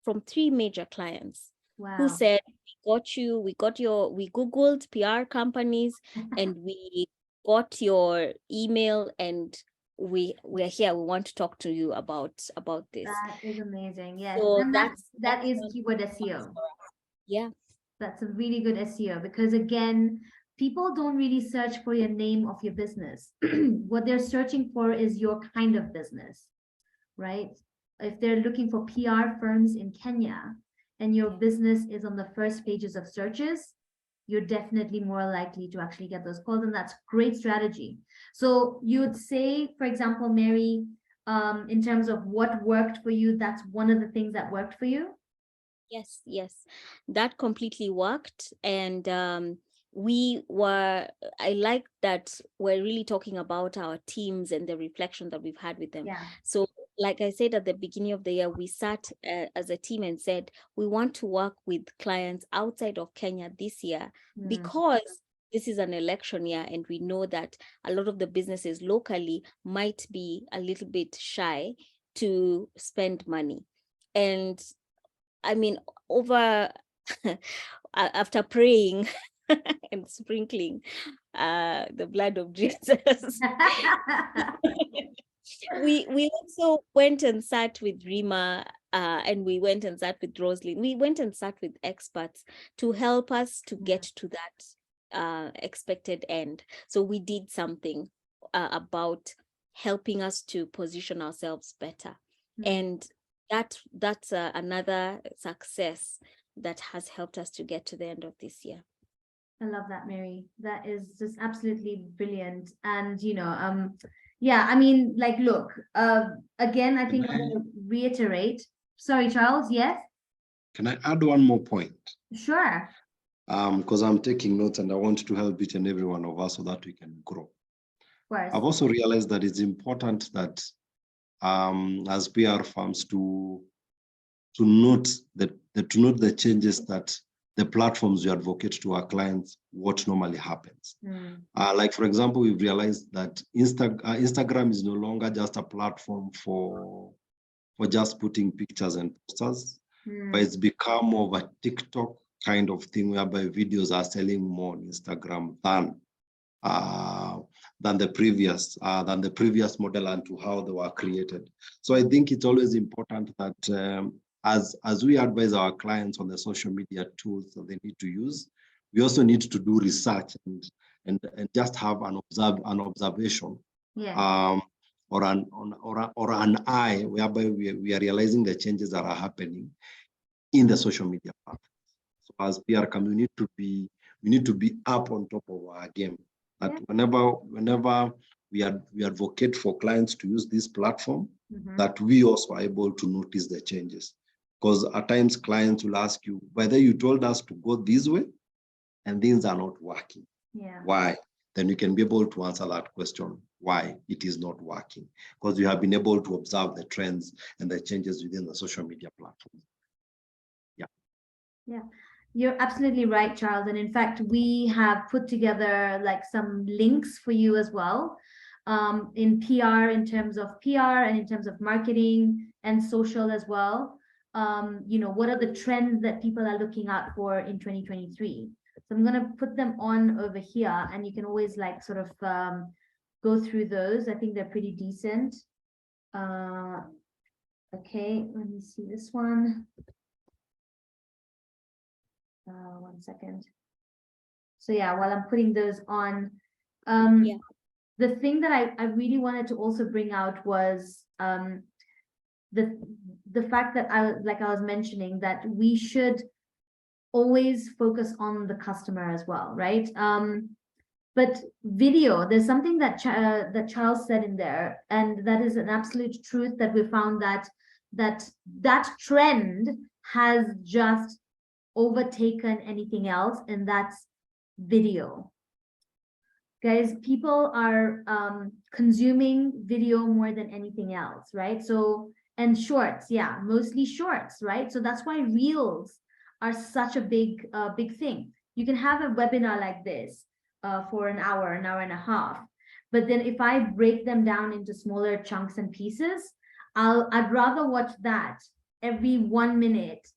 [SPEAKER 2] from three major clients who
[SPEAKER 1] Wow.
[SPEAKER 2] said, we Googled PR companies and we got your email and we're here. We want to talk to you about this.
[SPEAKER 1] That is amazing. Yes.
[SPEAKER 2] So
[SPEAKER 1] And that is
[SPEAKER 2] one
[SPEAKER 1] keyword
[SPEAKER 2] for us.
[SPEAKER 1] SEO.
[SPEAKER 2] Yeah.
[SPEAKER 1] That's a really good SEO because again, people don't really search for your name of your business. What they're searching for is your kind of business, right? If they're looking for PR firms in Kenya and your business is on the first pages of searches, you're definitely more likely to actually get those calls, and that's great strategy. So you would say, for example, Mary, in terms of what worked for you, that's one of the things that worked for you?
[SPEAKER 2] Yes, that completely worked. And I like that we're really talking about our teams and the reflection that we've had with them.
[SPEAKER 1] Yeah.
[SPEAKER 2] So like I said, at the beginning of the year, we sat as a team and said, we want to work with clients outside of Kenya this year because this is an election year and we know that a lot of the businesses locally might be a little bit shy to spend money. And I mean, over after praying and sprinkling the blood of Jesus, we also went and sat with Rima, and we went and sat with Rosalie. We went and sat with experts to help us to get to that expected end. So we did something about helping us to position ourselves better. And that's another success that has helped us to get to the end of this year.
[SPEAKER 1] I love that, Mary. That is just absolutely brilliant. And yeah, I mean, like, look, again, I think I'm going to reiterate. Sorry, Charles, yes?
[SPEAKER 4] Can I add one more point?
[SPEAKER 1] Sure.
[SPEAKER 4] Because I'm taking notes and I want to help each and every one of us so that we can grow.
[SPEAKER 1] Of course.
[SPEAKER 4] I've also realized that it's important that as PR firms to note the changes that the platforms we advocate to our clients, what normally happens. Like, for example, we've realized that Instagram is no longer just a platform for just putting pictures and posters, but it's become more of a TikTok kind of thing whereby videos are selling more on Instagram than the previous model and to how they were created. So I think it's always important that as we advise our clients on the social media tools that they need to use, we also need to do research and just have an observation, or an eye, whereby we are realizing the changes that are happening in the social media platforms. So as PR company, we need to be up on top of our game. That whenever we advocate for clients to use this platform, that we also are able to notice the changes. Because at times clients will ask you whether you told us to go this way and things are not working. Why? Then you can be able to answer that question, why it is not working. Because you have been able to observe the trends and the changes within the social media platform.
[SPEAKER 1] Yeah, you're absolutely right, Charles. And in fact, we have put together like some links for you as well, in PR, in terms of PR and in terms of marketing and social as well. What are the trends that people are looking out for in 2023? So I'm going to put them on over here and you can always like sort of go through those. I think they're pretty decent. Okay, let me see this one. 1 second. So yeah, while I'm putting those on, the thing that I really wanted to also bring out was the fact that I was mentioning that we should always focus on the customer as well, right? But video, there's something that that Charles said in there, and that is an absolute truth, that we found that trend has just overtaken anything else, and that's video. Guys, people are consuming video more than anything else, right? So, and shorts, yeah, mostly shorts, right? So that's why reels are such a big thing. You can have a webinar like this for an hour and a half, but then if I break them down into smaller chunks and pieces, I'd rather watch that every 1 minute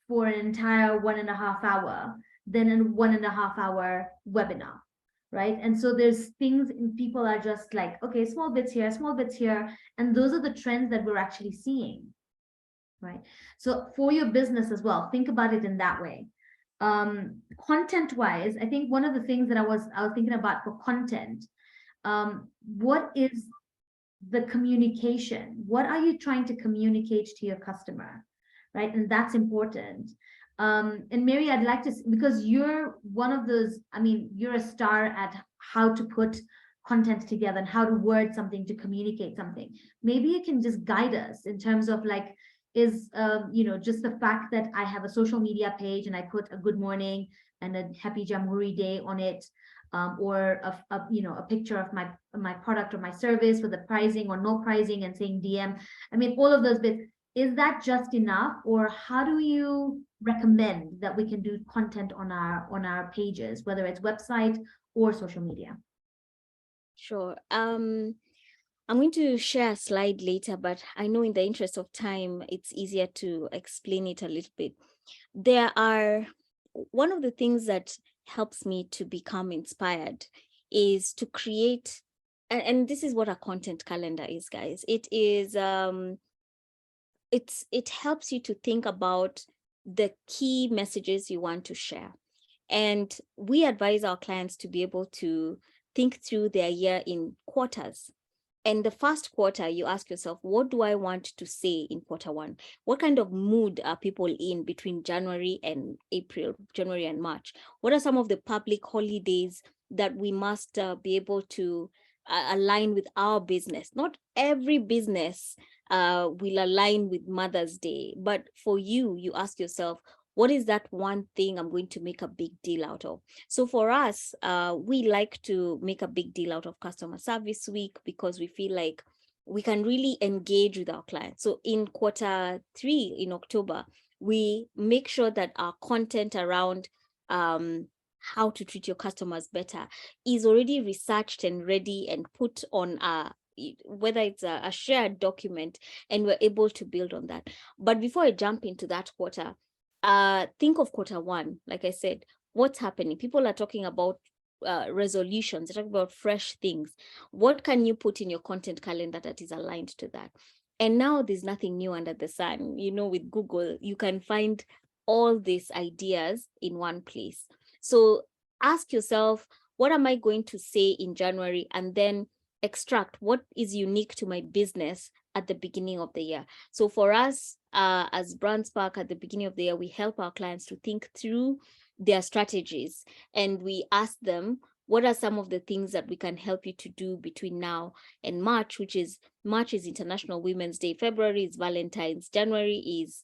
[SPEAKER 1] for an entire 1.5 hour than a 1.5 hour webinar, right? And so there's things, and people are just like, okay, small bits here, and those are the trends that we're actually seeing, right? So for your business as well, think about it in that way. Content wise, I think one of the things that I was thinking about for content, what is the communication? What are you trying to communicate to your customer, right? And that's important. And Mary, I'd like to, because you're one of those, I mean, you're a star at how to put content together and how to word something to communicate something. Maybe you can just guide us in terms of like, is, you know, just the fact that I have a social media page and I put a good morning and a happy Jamhuri Day on it, or you know, a picture of my product or my service with the pricing or no pricing and saying DM. I mean, all of those bits. Is that just enough, or how do you recommend that we can do content on our pages, whether it's website or social media?
[SPEAKER 2] Sure. I'm going to share a slide later, but I know in the interest of time, it's easier to explain it a little bit. One of the things that helps me to become inspired is to create, and this is what a content calendar is, guys. It is, it helps you to think about the key messages you want to share. And we advise our clients to be able to think through their year in quarters. And the first quarter, you ask yourself, what do I want to say in quarter one? What kind of mood are people in between January and April, January and March? What are some of the public holidays that we must be able to align with our business? Not every business will align with Mother's Day, but for you, you ask yourself, what is that one thing I'm going to make a big deal out of? So for us, we like to make a big deal out of Customer Service Week because we feel like we can really engage with our clients. So in quarter 3 in October, we make sure that our content around how to treat your customers better is already researched and ready and put on whether it's a shared document, and we're able to build on that. But before I jump into that quarter, think of quarter one. Like I said, what's happening? People are talking about resolutions, they're talking about fresh things. What can you put in your content calendar that is aligned to that? And now there's nothing new under the sun. You know, with Google, you can find all these ideas in one place. So ask yourself, what am I going to say in January? And then extract what is unique to my business at the beginning of the year. So for us, as BrandSpark, at the beginning of the year, we help our clients to think through their strategies, and we ask them, what are some of the things that we can help you to do between now and March, March is International Women's Day, February is Valentine's, January is,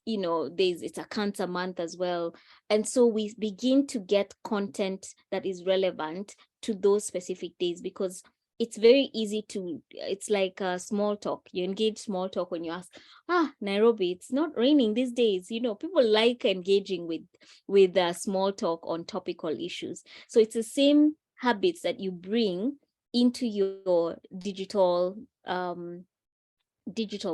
[SPEAKER 2] you know, it's a Cancer month as well. And so we begin to get content that is relevant to those specific days, because it's very easy to, it's like small talk. You engage small talk when you ask, Nairobi, it's not raining these days. You know, people like engaging with small talk on topical issues. So it's the same habits that you bring into your digital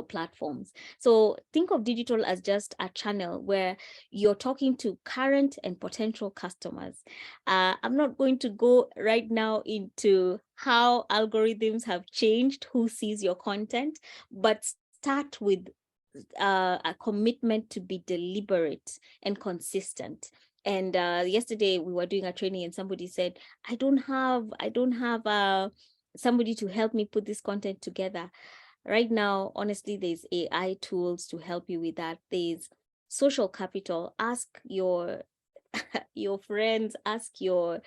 [SPEAKER 2] platforms. So think of digital as just a channel where you're talking to current and potential customers. I'm not going to go right now into how algorithms have changed who sees your content, but start with a commitment to be deliberate and consistent. And yesterday we were doing a training and somebody said, I don't have somebody to help me put this content together. Right now, honestly, there's AI tools to help you with that. There's social capital. Ask your friends, ask your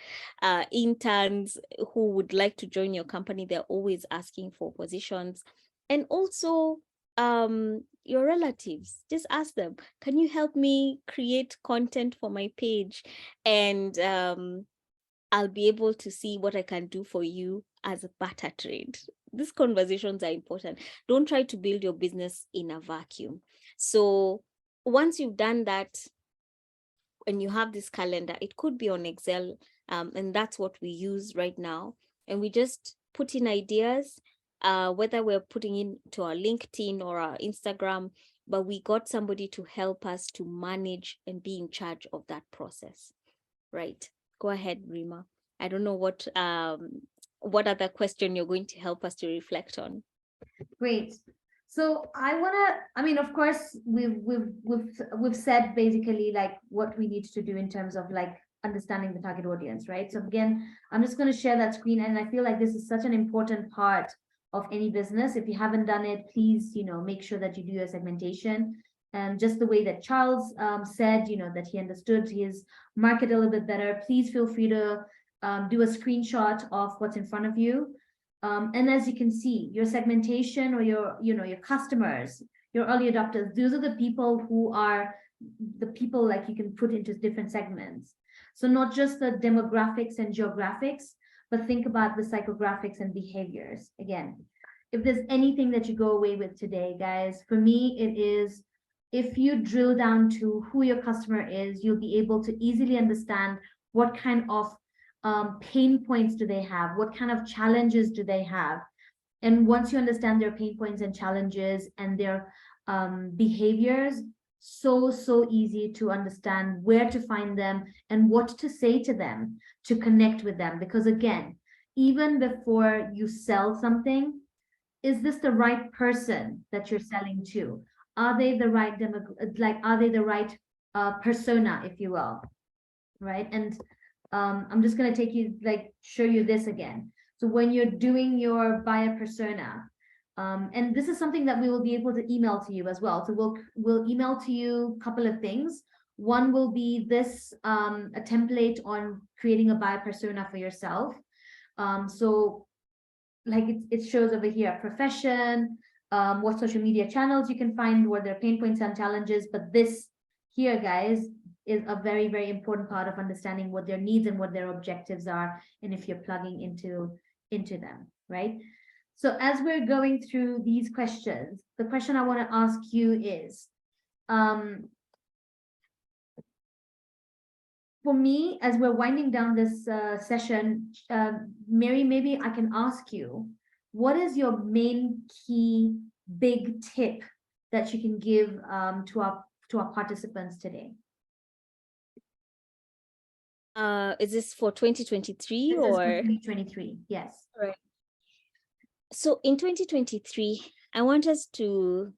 [SPEAKER 2] interns who would like to join your company. They're always asking for positions. And also your relatives. Just ask them, can you help me create content for my page? And I'll be able to see what I can do for you as a barter trade. These conversations are important. Don't try to build your business in a vacuum. So once you've done that and you have this calendar, it could be on Excel, and that's what we use right now. And we just put in ideas, whether we're putting into our LinkedIn or our Instagram, but we got somebody to help us to manage and be in charge of that process, right? Go ahead, Rima. I don't know what other question you're going to help us to reflect on.
[SPEAKER 1] Great. So I mean, of course, we've said basically like what we need to do in terms of like understanding the target audience, right? So again, I'm just going to share that screen, and I feel like this is such an important part of any business. If you haven't done it, please, make sure that you do your segmentation. And just the way that Charles said, that he understood his market a little bit better, please feel free to do a screenshot of what's in front of you. And as you can see, your segmentation or your customers, your early adopters, those are the people who are the people like you can put into different segments. So not just the demographics and geographics, but think about the psychographics and behaviors. Again, if there's anything that you go away with today, guys, for me, it is if you drill down to who your customer is, you'll be able to easily understand what kind of pain points do they have, what kind of challenges do they have. And once you understand their pain points and challenges and their behaviors, so easy to understand where to find them and what to say to them to connect with them. Because again, even before you sell something, is this the right person that you're selling to? Are they the right are they the right persona, if you will, right? And I'm just going to take you show you this again. So when you're doing your buyer persona, and this is something that we will be able to email to you as well. So we'll email to you a couple of things. One will be this a template on creating a buyer persona for yourself. So like it shows over here, profession, what social media channels you can find, what their pain points and challenges. But this here, guys, is a very, very important part of understanding what their needs and what their objectives are, and if you're plugging into them, right? So as we're going through these questions, the question I want to ask you is, for me, as we're winding down this session, Mary, maybe I can ask you, what is your main key big tip that you can give to our participants today?
[SPEAKER 2] Is this for 2023
[SPEAKER 1] This is
[SPEAKER 2] or?
[SPEAKER 1] for 2023, yes.
[SPEAKER 2] Right. So in 2023, I want us to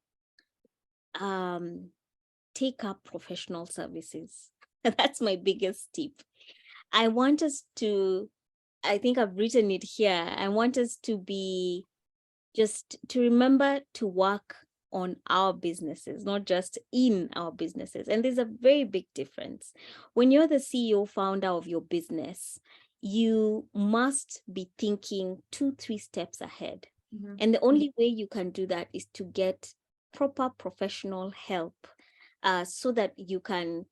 [SPEAKER 2] take up professional services. That's my biggest tip. I want us to, I think I've written it here. I want us to be just to remember to work on our businesses, not just in our businesses. And there's a very big difference. When you're the CEO founder of your business, you must be thinking 2-3 steps ahead. Mm-hmm. And the only way you can do that is to get proper professional help so that you can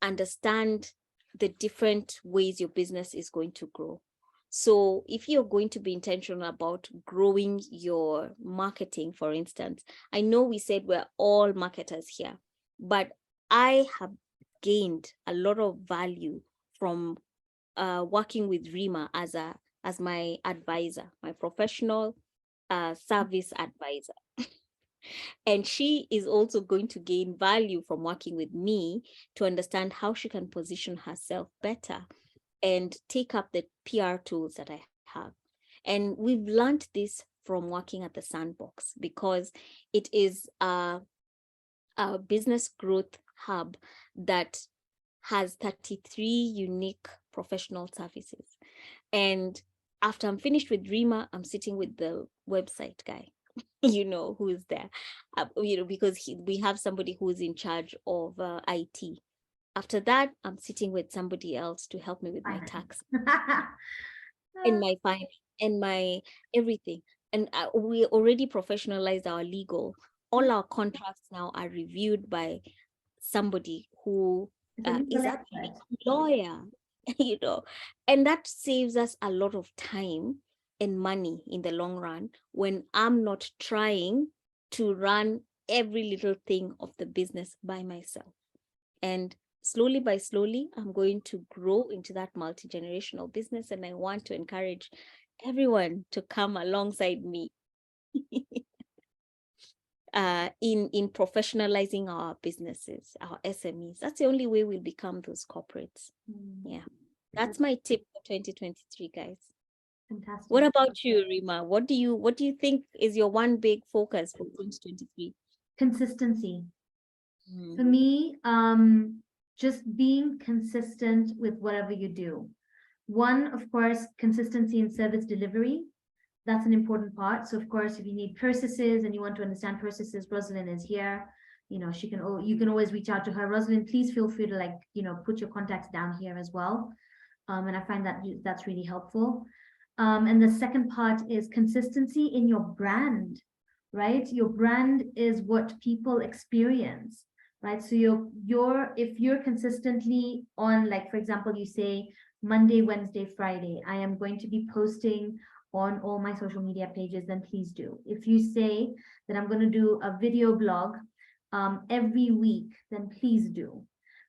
[SPEAKER 2] understand the different ways your business is going to grow. So if you're going to be intentional about growing your marketing, for instance, I know we said we're all marketers here, but I have gained a lot of value from working with Rima as my advisor, my professional service advisor. And she is also going to gain value from working with me to understand how she can position herself better and take up the PR tools that I have. And we've learned this from working at the Sandbox because it is a business growth hub that has 33 unique professional services. And after I'm finished with Rima, I'm sitting with the website guy. Who is there, because we have somebody who is in charge of IT. After that, I'm sitting with somebody else to help me with my tax and my finance and my everything. And we already professionalized our legal. all our contracts now are reviewed by somebody who
[SPEAKER 1] It's a legal
[SPEAKER 2] is actually
[SPEAKER 1] expert.
[SPEAKER 2] a lawyer, you know, and that saves us a lot of time and money in the long run when I'm not trying to run every little thing of the business by myself. And slowly by slowly, I'm going to grow into that multi-generational business, and I want to encourage everyone to come alongside me in professionalizing our businesses, our SMEs. That's the only way we'll become those corporates. Yeah, that's my tip for 2023, guys.
[SPEAKER 1] Fantastic.
[SPEAKER 2] What about you, Rima? What do you think is your one big focus for 2023?
[SPEAKER 1] Consistency. For me, just being consistent with whatever you do. One, of course, consistency in service delivery. That's an important part. So of course, if you need processes and you want to understand processes, Rosalind is here. You know, you can always reach out to her. Rosalind, please feel free to put your contacts down here as well. And I find that that's really helpful. And the second part is consistency in your brand, right? Your brand is what people experience, right? So if you're consistently on, like, for example, you say Monday, Wednesday, Friday, I am going to be posting on all my social media pages, then please do. If you say that I'm going to do a video blog every week, then please do,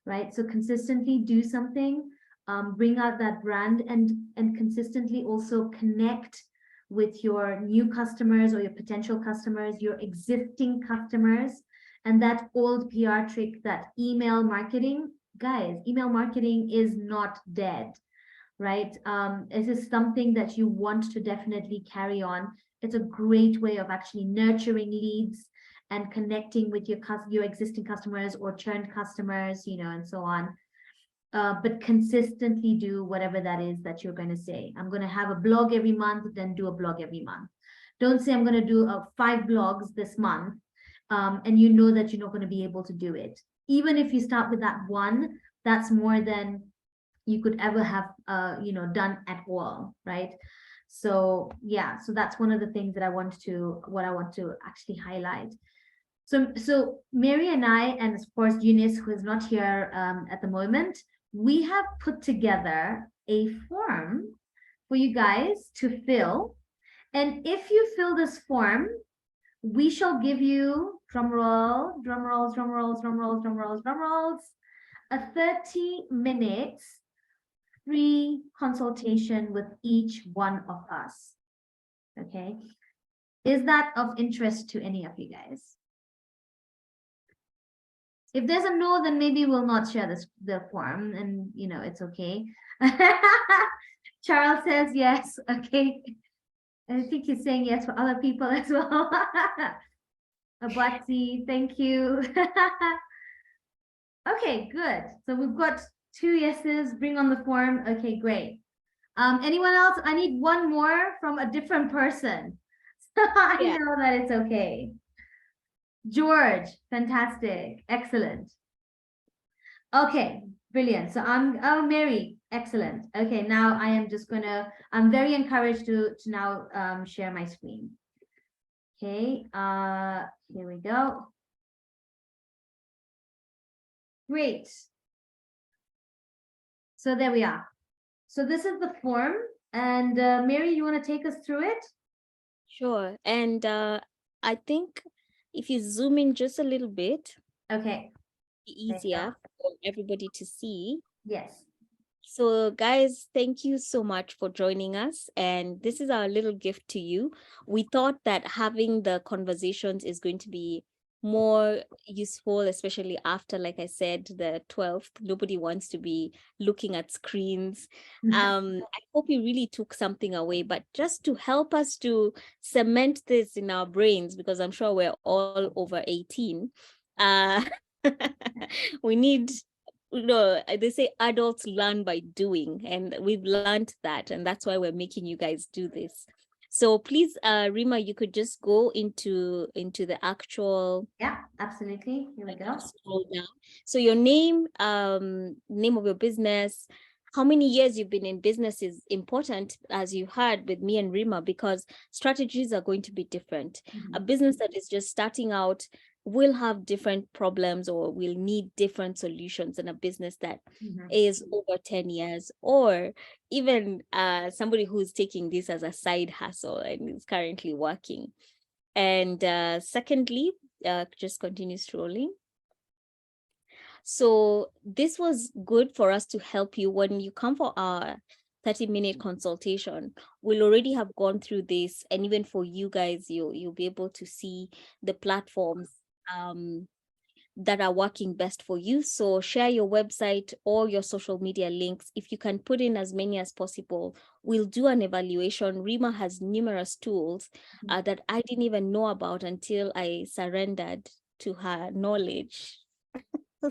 [SPEAKER 1] right? So consistently do something, bring out that brand, and consistently also connect with your new customers or your potential customers, your existing customers, and that old PR trick, that email marketing. Guys, email marketing is not dead, right? This is something that you want to definitely carry on. It's a great way of actually nurturing leads and connecting with your existing customers or churned customers, and so on. But consistently do whatever that is that you're going to say. I'm going to have a blog every month, then do a blog every month. Don't say I'm going to do 5 blogs this month, and you know that you're not going to be able to do it. Even if you start with that one, that's more than you could ever have done at all, right? So yeah, so that's one of the things that I want to actually highlight. So Mary and I, and of course Eunice, who is not here at the moment, we have put together a form for you guys to fill. And if you fill this form, we shall give you, drum rolls, a 30 minutes free consultation with each one of us. Okay. Is that of interest to any of you guys? If there's a no, then maybe we'll not share the form, and it's okay. Charles says yes. Okay. I think he's saying yes for other people as well. Abatsi, thank you. Okay, good. So we've got 2 yeses. Bring on the form. Okay, great. Anyone else? I need one more from a different person. I know that it's okay. George, fantastic, excellent. Okay, brilliant. So I'm Mary, excellent. Okay, now I am just I'm very encouraged to now share my screen. Okay, here we go. Great. So there we are. So this is the form, and Mary, you want to take us through it?
[SPEAKER 2] Sure. And I think if you zoom in just a little bit,
[SPEAKER 1] okay,
[SPEAKER 2] easier for everybody to see.
[SPEAKER 1] Yes.
[SPEAKER 2] So guys, thank you so much for joining us. And this is our little gift to you. We thought that having the conversations is going to be more useful, especially after, like I said, the 12th. Nobody wants to be looking at screens. I hope you really took something away, but just to help us to cement this in our brains, because I'm sure we're all over 18. We need, they say adults learn by doing, and we've learned that, and that's why we're making you guys do this. So please, Rima, you could just go into the actual.
[SPEAKER 1] Yeah, absolutely. Here we go.
[SPEAKER 2] Scroll down. So your name, name of your business, how many years you've been in business is important, as you heard with me and Rima, because strategies are going to be different. A business that is just starting out will have different problems or will need different solutions than a business that is over 10 years, or even somebody who's taking this as a side hustle and is currently working. And secondly, just continue scrolling. So this was good for us to help you when you come for our 30-minute consultation. We'll already have gone through this, and even for you guys, you'll be able to see the platforms that are working best for you. So share your website or your social media links. If you can put in as many as possible, we'll do an evaluation. Rima has numerous tools that I didn't even know about until I surrendered to her knowledge.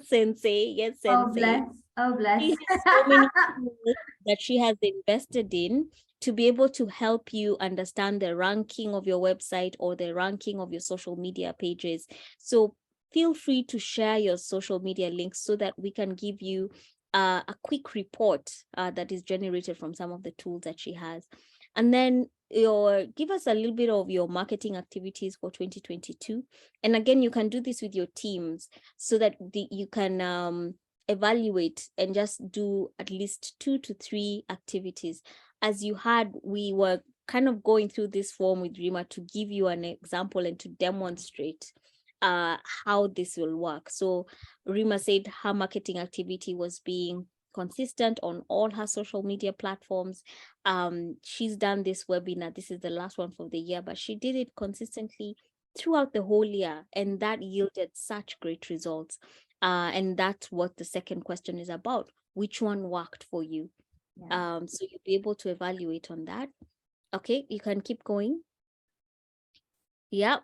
[SPEAKER 2] Sensei, yes, Sensei.
[SPEAKER 1] Oh, bless. Oh, bless.
[SPEAKER 2] She has so many tools that she has invested in to be able to help you understand the ranking of your website or the ranking of your social media pages. So feel free to share your social media links so that we can give you a quick report that is generated from some of the tools that she has. And then give us a little bit of your marketing activities for 2022. And again, you can do this with your teams so that you can evaluate and just do at least 2 to 3 activities. As you had, we were kind of going through this form with Rima to give you an example and to demonstrate how this will work. So Rima said her marketing activity was being consistent on all her social media platforms. She's done this webinar. This is the last one for the year, but she did it consistently throughout the whole year, and that yielded such great results. And that's what the second question is about. Which one worked for you?
[SPEAKER 1] Yeah.
[SPEAKER 2] So you'll be able to evaluate on that. Okay, you can keep going. Yeah.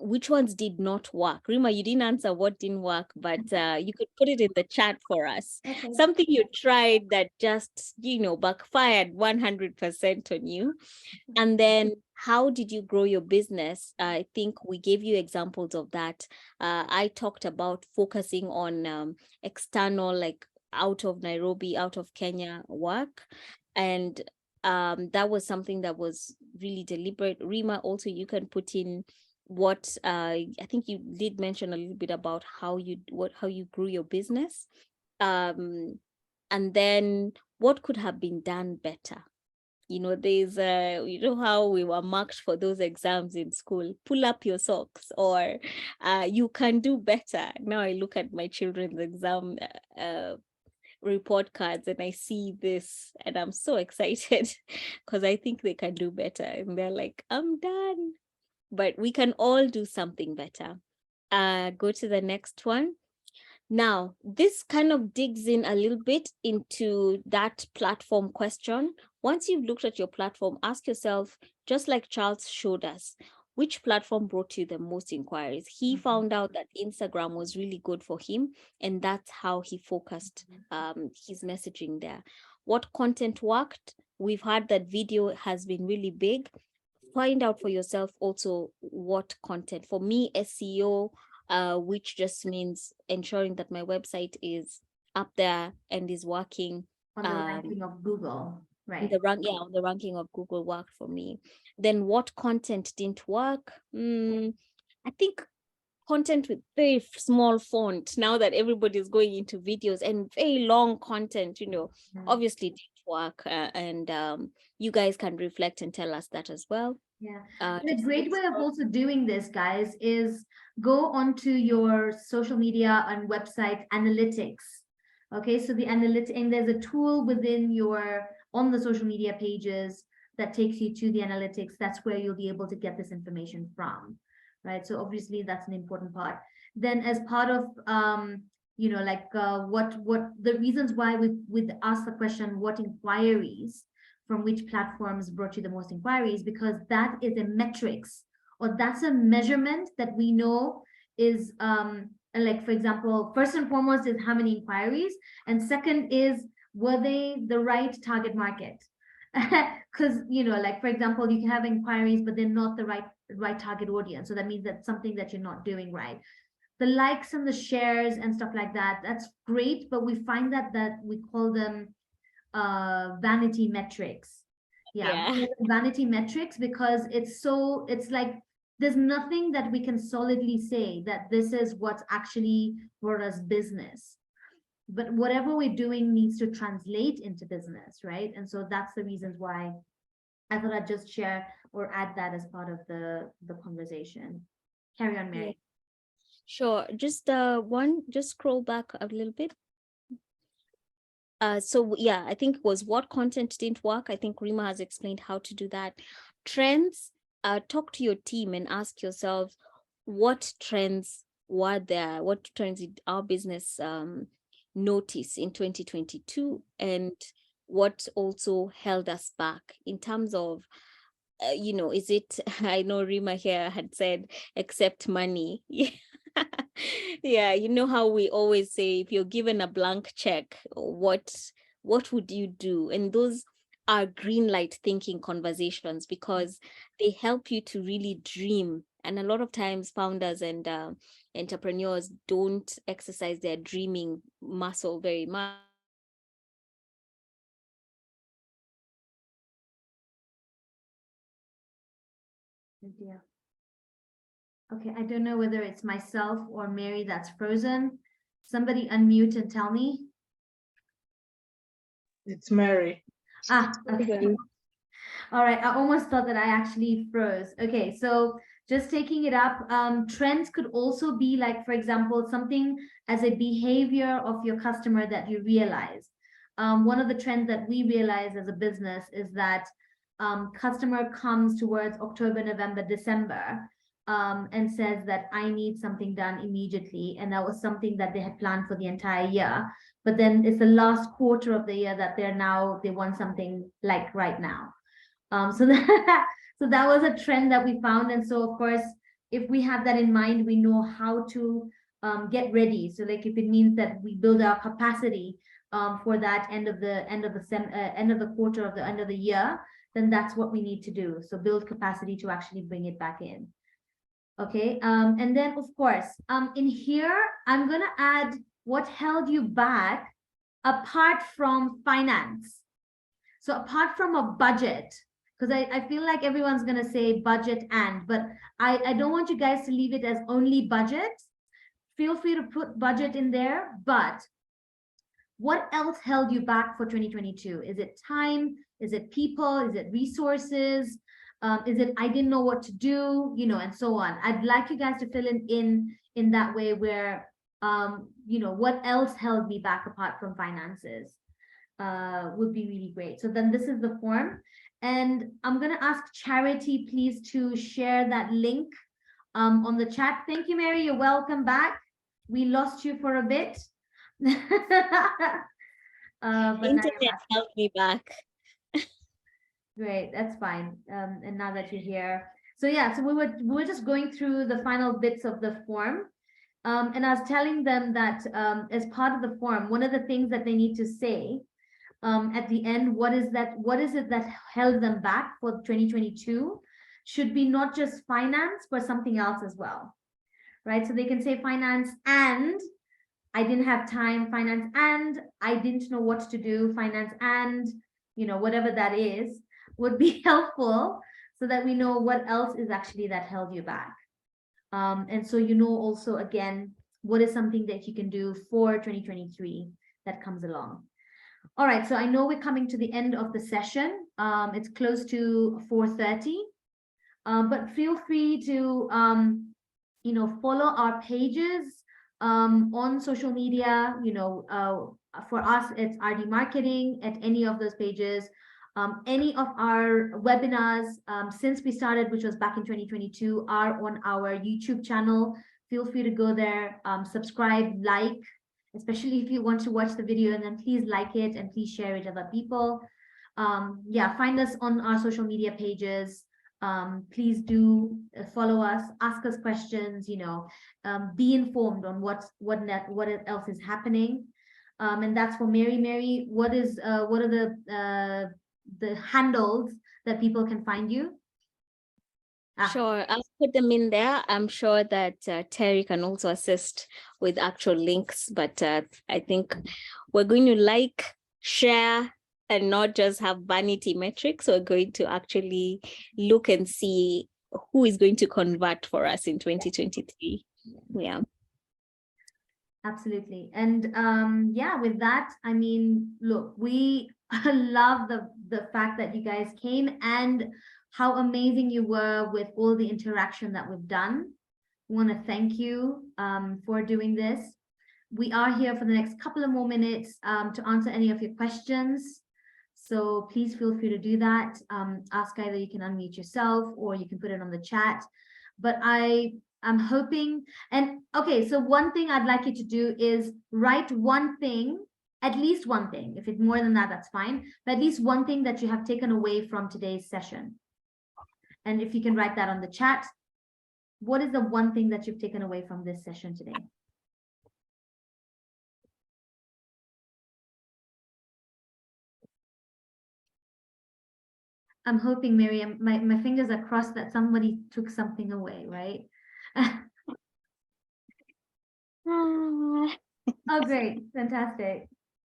[SPEAKER 2] Which ones did not work? Rima, you didn't answer what didn't work, but you could put it in the chat for us.
[SPEAKER 1] Okay.
[SPEAKER 2] Something you tried that just, backfired 100% on you. And then how did you grow your business? I think we gave you examples of that. I talked about focusing on external, like out of Nairobi, out of Kenya work. And that was something that was really deliberate. Rima, also you can put in what I think you did mention a little bit about how you grew your business, and then what could have been done better. There's how we were marked for those exams in school. Pull up your socks, or you can do better. Now I look at my children's exam report cards and I see this and I'm so excited because I think they can do better, and they're like, I'm done. But we can all do something better. Go to the next one. Now, this kind of digs in a little bit into that platform question. Once you've looked at your platform, ask yourself, just like Charles showed us, which platform brought you the most inquiries? He found out that Instagram was really good for him, and that's how he focused his messaging there. What content worked? We've heard that video has been really big. Find out for yourself also what content. For me, SEO, which just means ensuring that my website is up there and is working
[SPEAKER 1] On the ranking of Google, right?
[SPEAKER 2] On the ranking of Google worked for me. Then what content didn't work? I think content with very small font, now that everybody is going into videos, and very long content, obviously didn't work. And you guys can reflect and tell us that as well.
[SPEAKER 1] Yeah. And a great way of also doing this, guys, is go onto your social media and website analytics. Okay, so the analytics, and there's a tool within on the social media pages that takes you to the analytics. That's where you'll be able to get this information from, right? So obviously that's an important part. Then as part of what the reasons why we ask the question, what inquiries from which platforms brought you the most inquiries, because that is a metrics, or that's a measurement that we know is like, for example, first and foremost is how many inquiries, and second is, were they the right target market? Because like, for example, you can have inquiries but they're not the right target audience, so that means that's something that you're not doing right. The likes and the shares and stuff like that, that's great, but we find that we call them vanity metrics.
[SPEAKER 2] Yeah.
[SPEAKER 1] Vanity metrics, because it's like there's nothing that we can solidly say that this is what's actually brought us business. But whatever we're doing needs to translate into business, right? And so that's the reasons why I thought I'd just share or add that as part of the conversation. Carry on, Mary.
[SPEAKER 2] Sure. Just scroll back a little bit. So yeah, I think it was what content didn't work. I think Rima has explained how to do that. Trends, talk to your team and ask yourselves what trends were there, what trends did our business notice in 2022, and what also held us back in terms of, is it, I know Rima here had said, accept money. Yeah, you know how we always say, if you're given a blank check, what would you do? And those are green light thinking conversations, because they help you to really dream. And a lot of times founders and entrepreneurs don't exercise their dreaming muscle very much.
[SPEAKER 1] Yeah. Okay, I don't know whether it's myself or Mary that's frozen. Somebody unmute and tell me.
[SPEAKER 6] It's Mary.
[SPEAKER 1] Okay. All right, I almost thought that I actually froze. Okay, so just taking it up, trends could also be like, for example, something as a behavior of your customer that you realize. One of the trends that we realize as a business is that customer comes towards October, November, December, and says that I need something done immediately. And that was something that they had planned for the entire year. But then it's the last quarter of the year that they want something like right now. So that was a trend that we found. And so of course, if we have that in mind, we know how to get ready. So like if it means that we build our capacity for that end of the quarter of the end of the year, then that's what we need to do. So build capacity to actually bring it back in. Okay, and then of course, in here, I'm gonna add what held you back apart from finance. So apart from a budget, because I feel like everyone's gonna say budget but I don't want you guys to leave it as only budget. Feel free to put budget in there, but what else held you back for 2022? Is it time? Is it people? Is it resources? Is it I didn't know what to do, and so on. I'd like you guys to fill in that way where, what else held me back apart from finances would be really great. So then this is the form. And I'm going to ask Charity, please, to share that link on the chat. Thank you, Mary. You're welcome back. We lost you for a bit. But
[SPEAKER 2] Internet held me back.
[SPEAKER 1] Great, that's fine. And now that you're here, so yeah, so we were just going through the final bits of the form, and I was telling them that as part of the form, one of the things that they need to say at the end, what is it that held them back for 2022, should be not just finance, but something else as well, right? So they can say finance and I didn't have time, finance and I didn't know what to do, finance and whatever that is would be helpful, so that we know what else is actually that held you back. And so also again, what is something that you can do for 2023 that comes along. All right, so I know we're coming to the end of the session. It's close to 4:30, but feel free to follow our pages on social media. For us, it's Ardy Marketing at any of those pages. Any of our webinars since we started, which was back in 2022, are on our YouTube channel. Feel free to go there, subscribe, like, especially if you want to watch the video, and then please like it and please share it with other people. Yeah, find us on our social media pages. Please do follow us, ask us questions, be informed on what else is happening. And that's for Mary. Mary, what are the handles that people can find you?
[SPEAKER 2] Sure, I'll put them in there. I'm sure that Terry can also assist with actual links, but I think we're going to like, share, and not just have vanity metrics. We're going to actually look and see who is going to convert for us in 2023. Yeah.
[SPEAKER 1] Absolutely. And yeah, with that, I mean, look, we love the fact that you guys came and how amazing you were with all the interaction that we've done. We want to thank you for doing this. We are here for the next couple of more minutes to answer any of your questions. So please feel free to do that. Ask either you can unmute yourself or you can put it on the chat. But I'm hoping, and okay, so one thing I'd like you to do is write one thing, at least one thing. If it's more than that, that's fine. But at least one thing that you have taken away from today's session. And if you can write that on the chat, what is the one thing that you've taken away from this session today? I'm hoping, Miriam, my fingers are crossed that somebody took something away, right? Oh, great. Fantastic.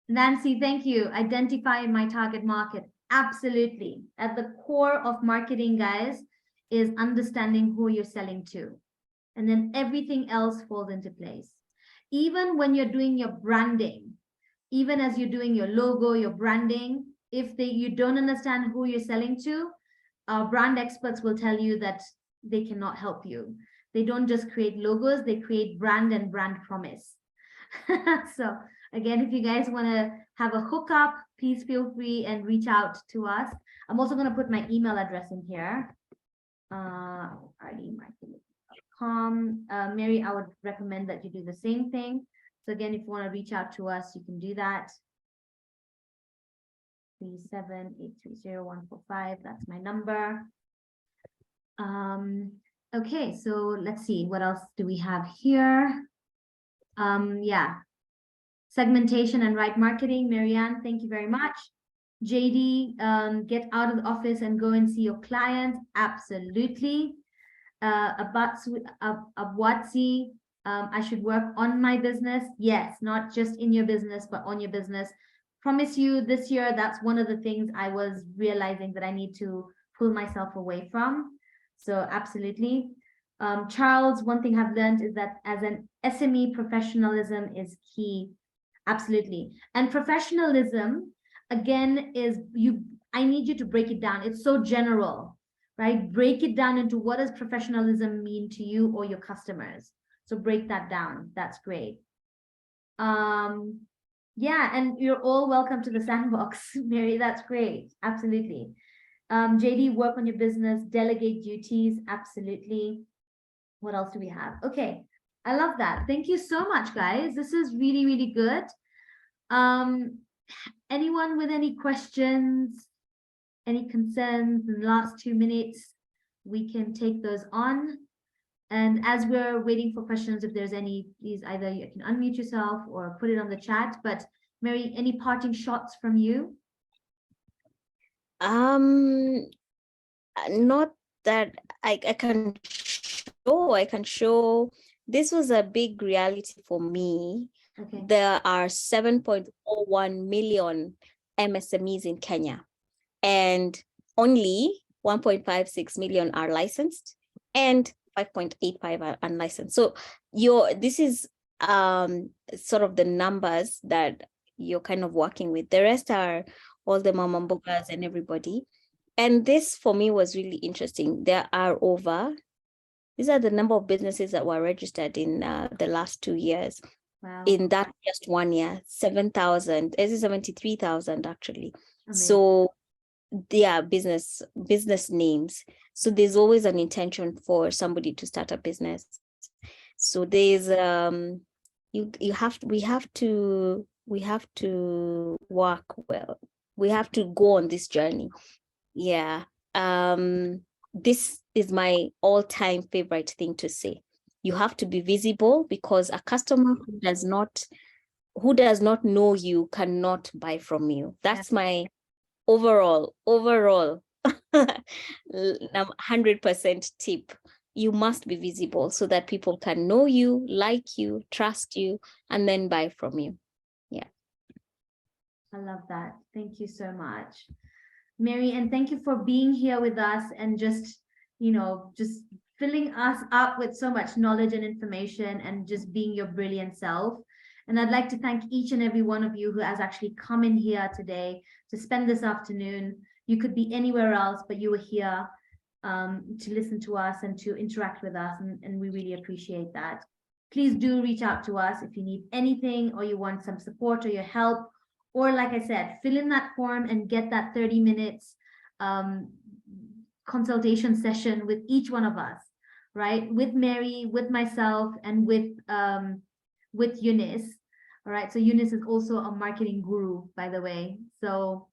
[SPEAKER 1] Nancy, thank you. Identify my target market. Absolutely. At the core of marketing, guys, is understanding who you're selling to. And then everything else falls into place. Even when you're doing your branding, even as you're doing your logo, your branding, if you don't understand who you're selling to, brand experts will tell you that they cannot help you. They don't just create logos, they create brand and brand promise. So again, if you guys want to have a hookup, please feel free and reach out to us. I'm also going to put my email address in here. ardymarketing.com. Mary, I would recommend that you do the same thing. So again, if you want to reach out to us, you can do that. 37830145. That's my number. Okay, so let's see, what else do we have here? Yeah, segmentation and right marketing. Marianne, thank you very much. JD, get out of the office and go and see your clients. Absolutely. Abwatsi, I should work on my business. Yes, not just in your business, but on your business. Promise you this year, that's one of the things I was realizing that I need to pull myself away from. So absolutely. Charles, one thing I've learned is that as an SME, professionalism is key. Absolutely. And professionalism, again, is I need you to break it down. It's so general, right? Break it down into what does professionalism mean to you or your customers. So break that down. That's great. Yeah, and you're all welcome to the sandbox, Mary. That's great. Absolutely. JD, work on your business, delegate duties. Absolutely. What else do we have? Okay, I love that. Thank you so much, guys. This is really, really good. Anyone with any questions, any concerns in the last 2 minutes? We can take those on. And as we're waiting for questions, if there's any, please either you can unmute yourself or put it on the chat. But Mary, any parting shots from you?
[SPEAKER 2] Not that I can show. This was a big reality for me.
[SPEAKER 1] Okay.
[SPEAKER 2] There are 7.01 million MSMEs in Kenya, and only 1.56 million are licensed, and 5.85 are unlicensed. So this is sort of the numbers that you're kind of working with. The rest are all the mama mbogas and everybody. And this for me was really interesting. There are these are the number of businesses that were registered in the last 2 years.
[SPEAKER 1] Wow.
[SPEAKER 2] In that just 1 year, 73,000 actually.
[SPEAKER 1] Amazing.
[SPEAKER 2] So they are business names. So there's always an intention for somebody to start a business. So there's we have to work well. We have to go on this journey. Yeah. This is my all-time favorite thing to say. You have to be visible, because a customer who does not know you cannot buy from you. That's my overall 100% tip. You must be visible so that people can know you, like you, trust you, and then buy from you. Yeah.
[SPEAKER 1] I love that. Thank you so much, Mary, and thank you for being here with us and just, just filling us up with so much knowledge and information and just being your brilliant self. And I'd like to thank each and every one of you who has actually come in here today to spend this afternoon. You could be anywhere else, but you were here to listen to us and to interact with us, and we really appreciate that. Please do reach out to us if you need anything or you want some support or your help, or like I said, fill in that form and get that 30 minutes consultation session with each one of us, right? With Mary, with myself, and with Eunice. All right, so Eunice is also a marketing guru, by the way. So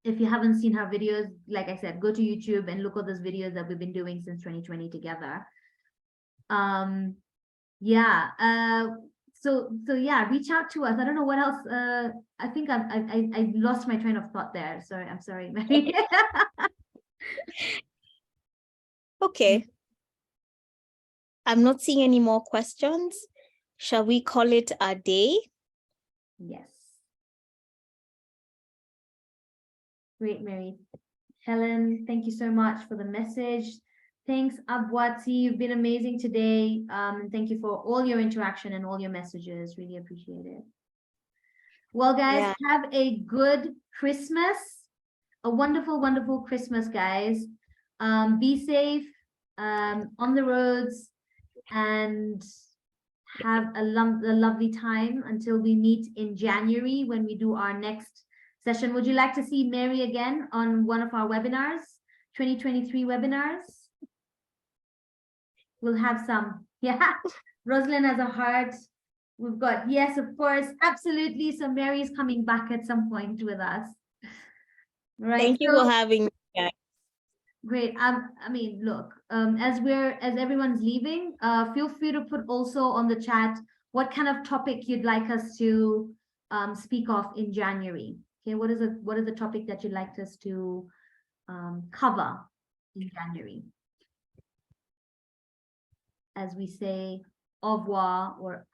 [SPEAKER 1] if you haven't seen her videos, like I said, go to YouTube and look at those videos that we've been doing since 2020 together. So yeah, reach out to us. I don't know what else. I think I lost my train of thought there. Sorry, I'm sorry, Mary.
[SPEAKER 2] Okay. I'm not seeing any more questions. Shall we call it a day?
[SPEAKER 1] Yes. Great, Mary. Helen, thank you so much for the message. Thanks, Abwati. You've been amazing today. And thank you for all your interaction and all your messages. Really appreciate it. Well, guys, have a good Christmas. A wonderful, wonderful Christmas, guys. Be safe on the roads and have a lovely time until we meet in January when we do our next session. Would you like to see Mary again on one of our webinars, 2023 webinars? We'll have some. Yeah, Rosalind has a heart. We've got, yes, of course, absolutely. So Mary is coming back at some point with us. Right.
[SPEAKER 2] Thank you for having me, guys.
[SPEAKER 1] Great. I mean, look, as everyone's leaving, feel free to put also on the chat what kind of topic you'd like us to speak of in January. Okay, what is the topic that you'd like us to cover in January? As we say au revoir or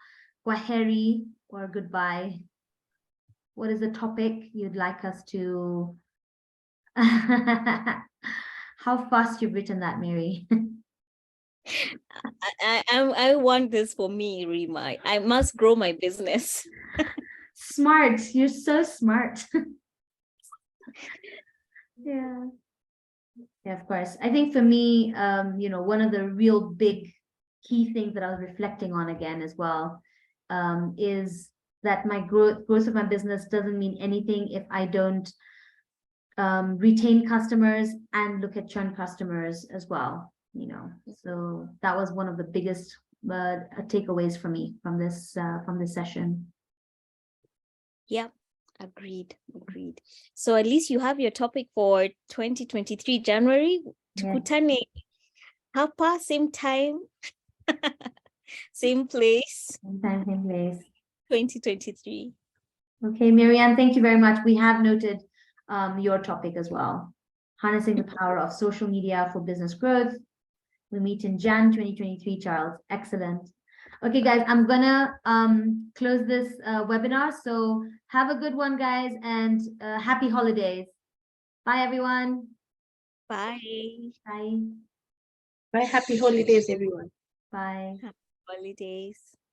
[SPEAKER 1] kwaheri or goodbye. What is the topic you'd like us to how fast you've written that, Mary.
[SPEAKER 2] I want this for me, Rima. I must grow my business.
[SPEAKER 1] Smart. You're so smart. Yeah. Yeah, of course. I think for me, one of the real big key things that I was reflecting on again as well, is that my growth of my business doesn't mean anything if I don't retain customers and look at churn customers as well, so that was one of the biggest takeaways for me from this session.
[SPEAKER 2] Yeah, agreed. So at least you have your topic for 2023 January. Tukutane hapa, same time, same place.
[SPEAKER 1] Same time, same place.
[SPEAKER 2] 2023.
[SPEAKER 1] Okay, Marianne, thank you very much. We have noted your topic as well. Harnessing the power of social media for business growth. We meet in Jan 2023, Charles. Excellent. Okay, guys, I'm gonna close this webinar. So have a good one, guys, and happy holidays. Bye, everyone.
[SPEAKER 2] Bye.
[SPEAKER 1] Bye.
[SPEAKER 6] Bye. Happy holidays, everyone.
[SPEAKER 1] Bye.
[SPEAKER 2] Happy holidays.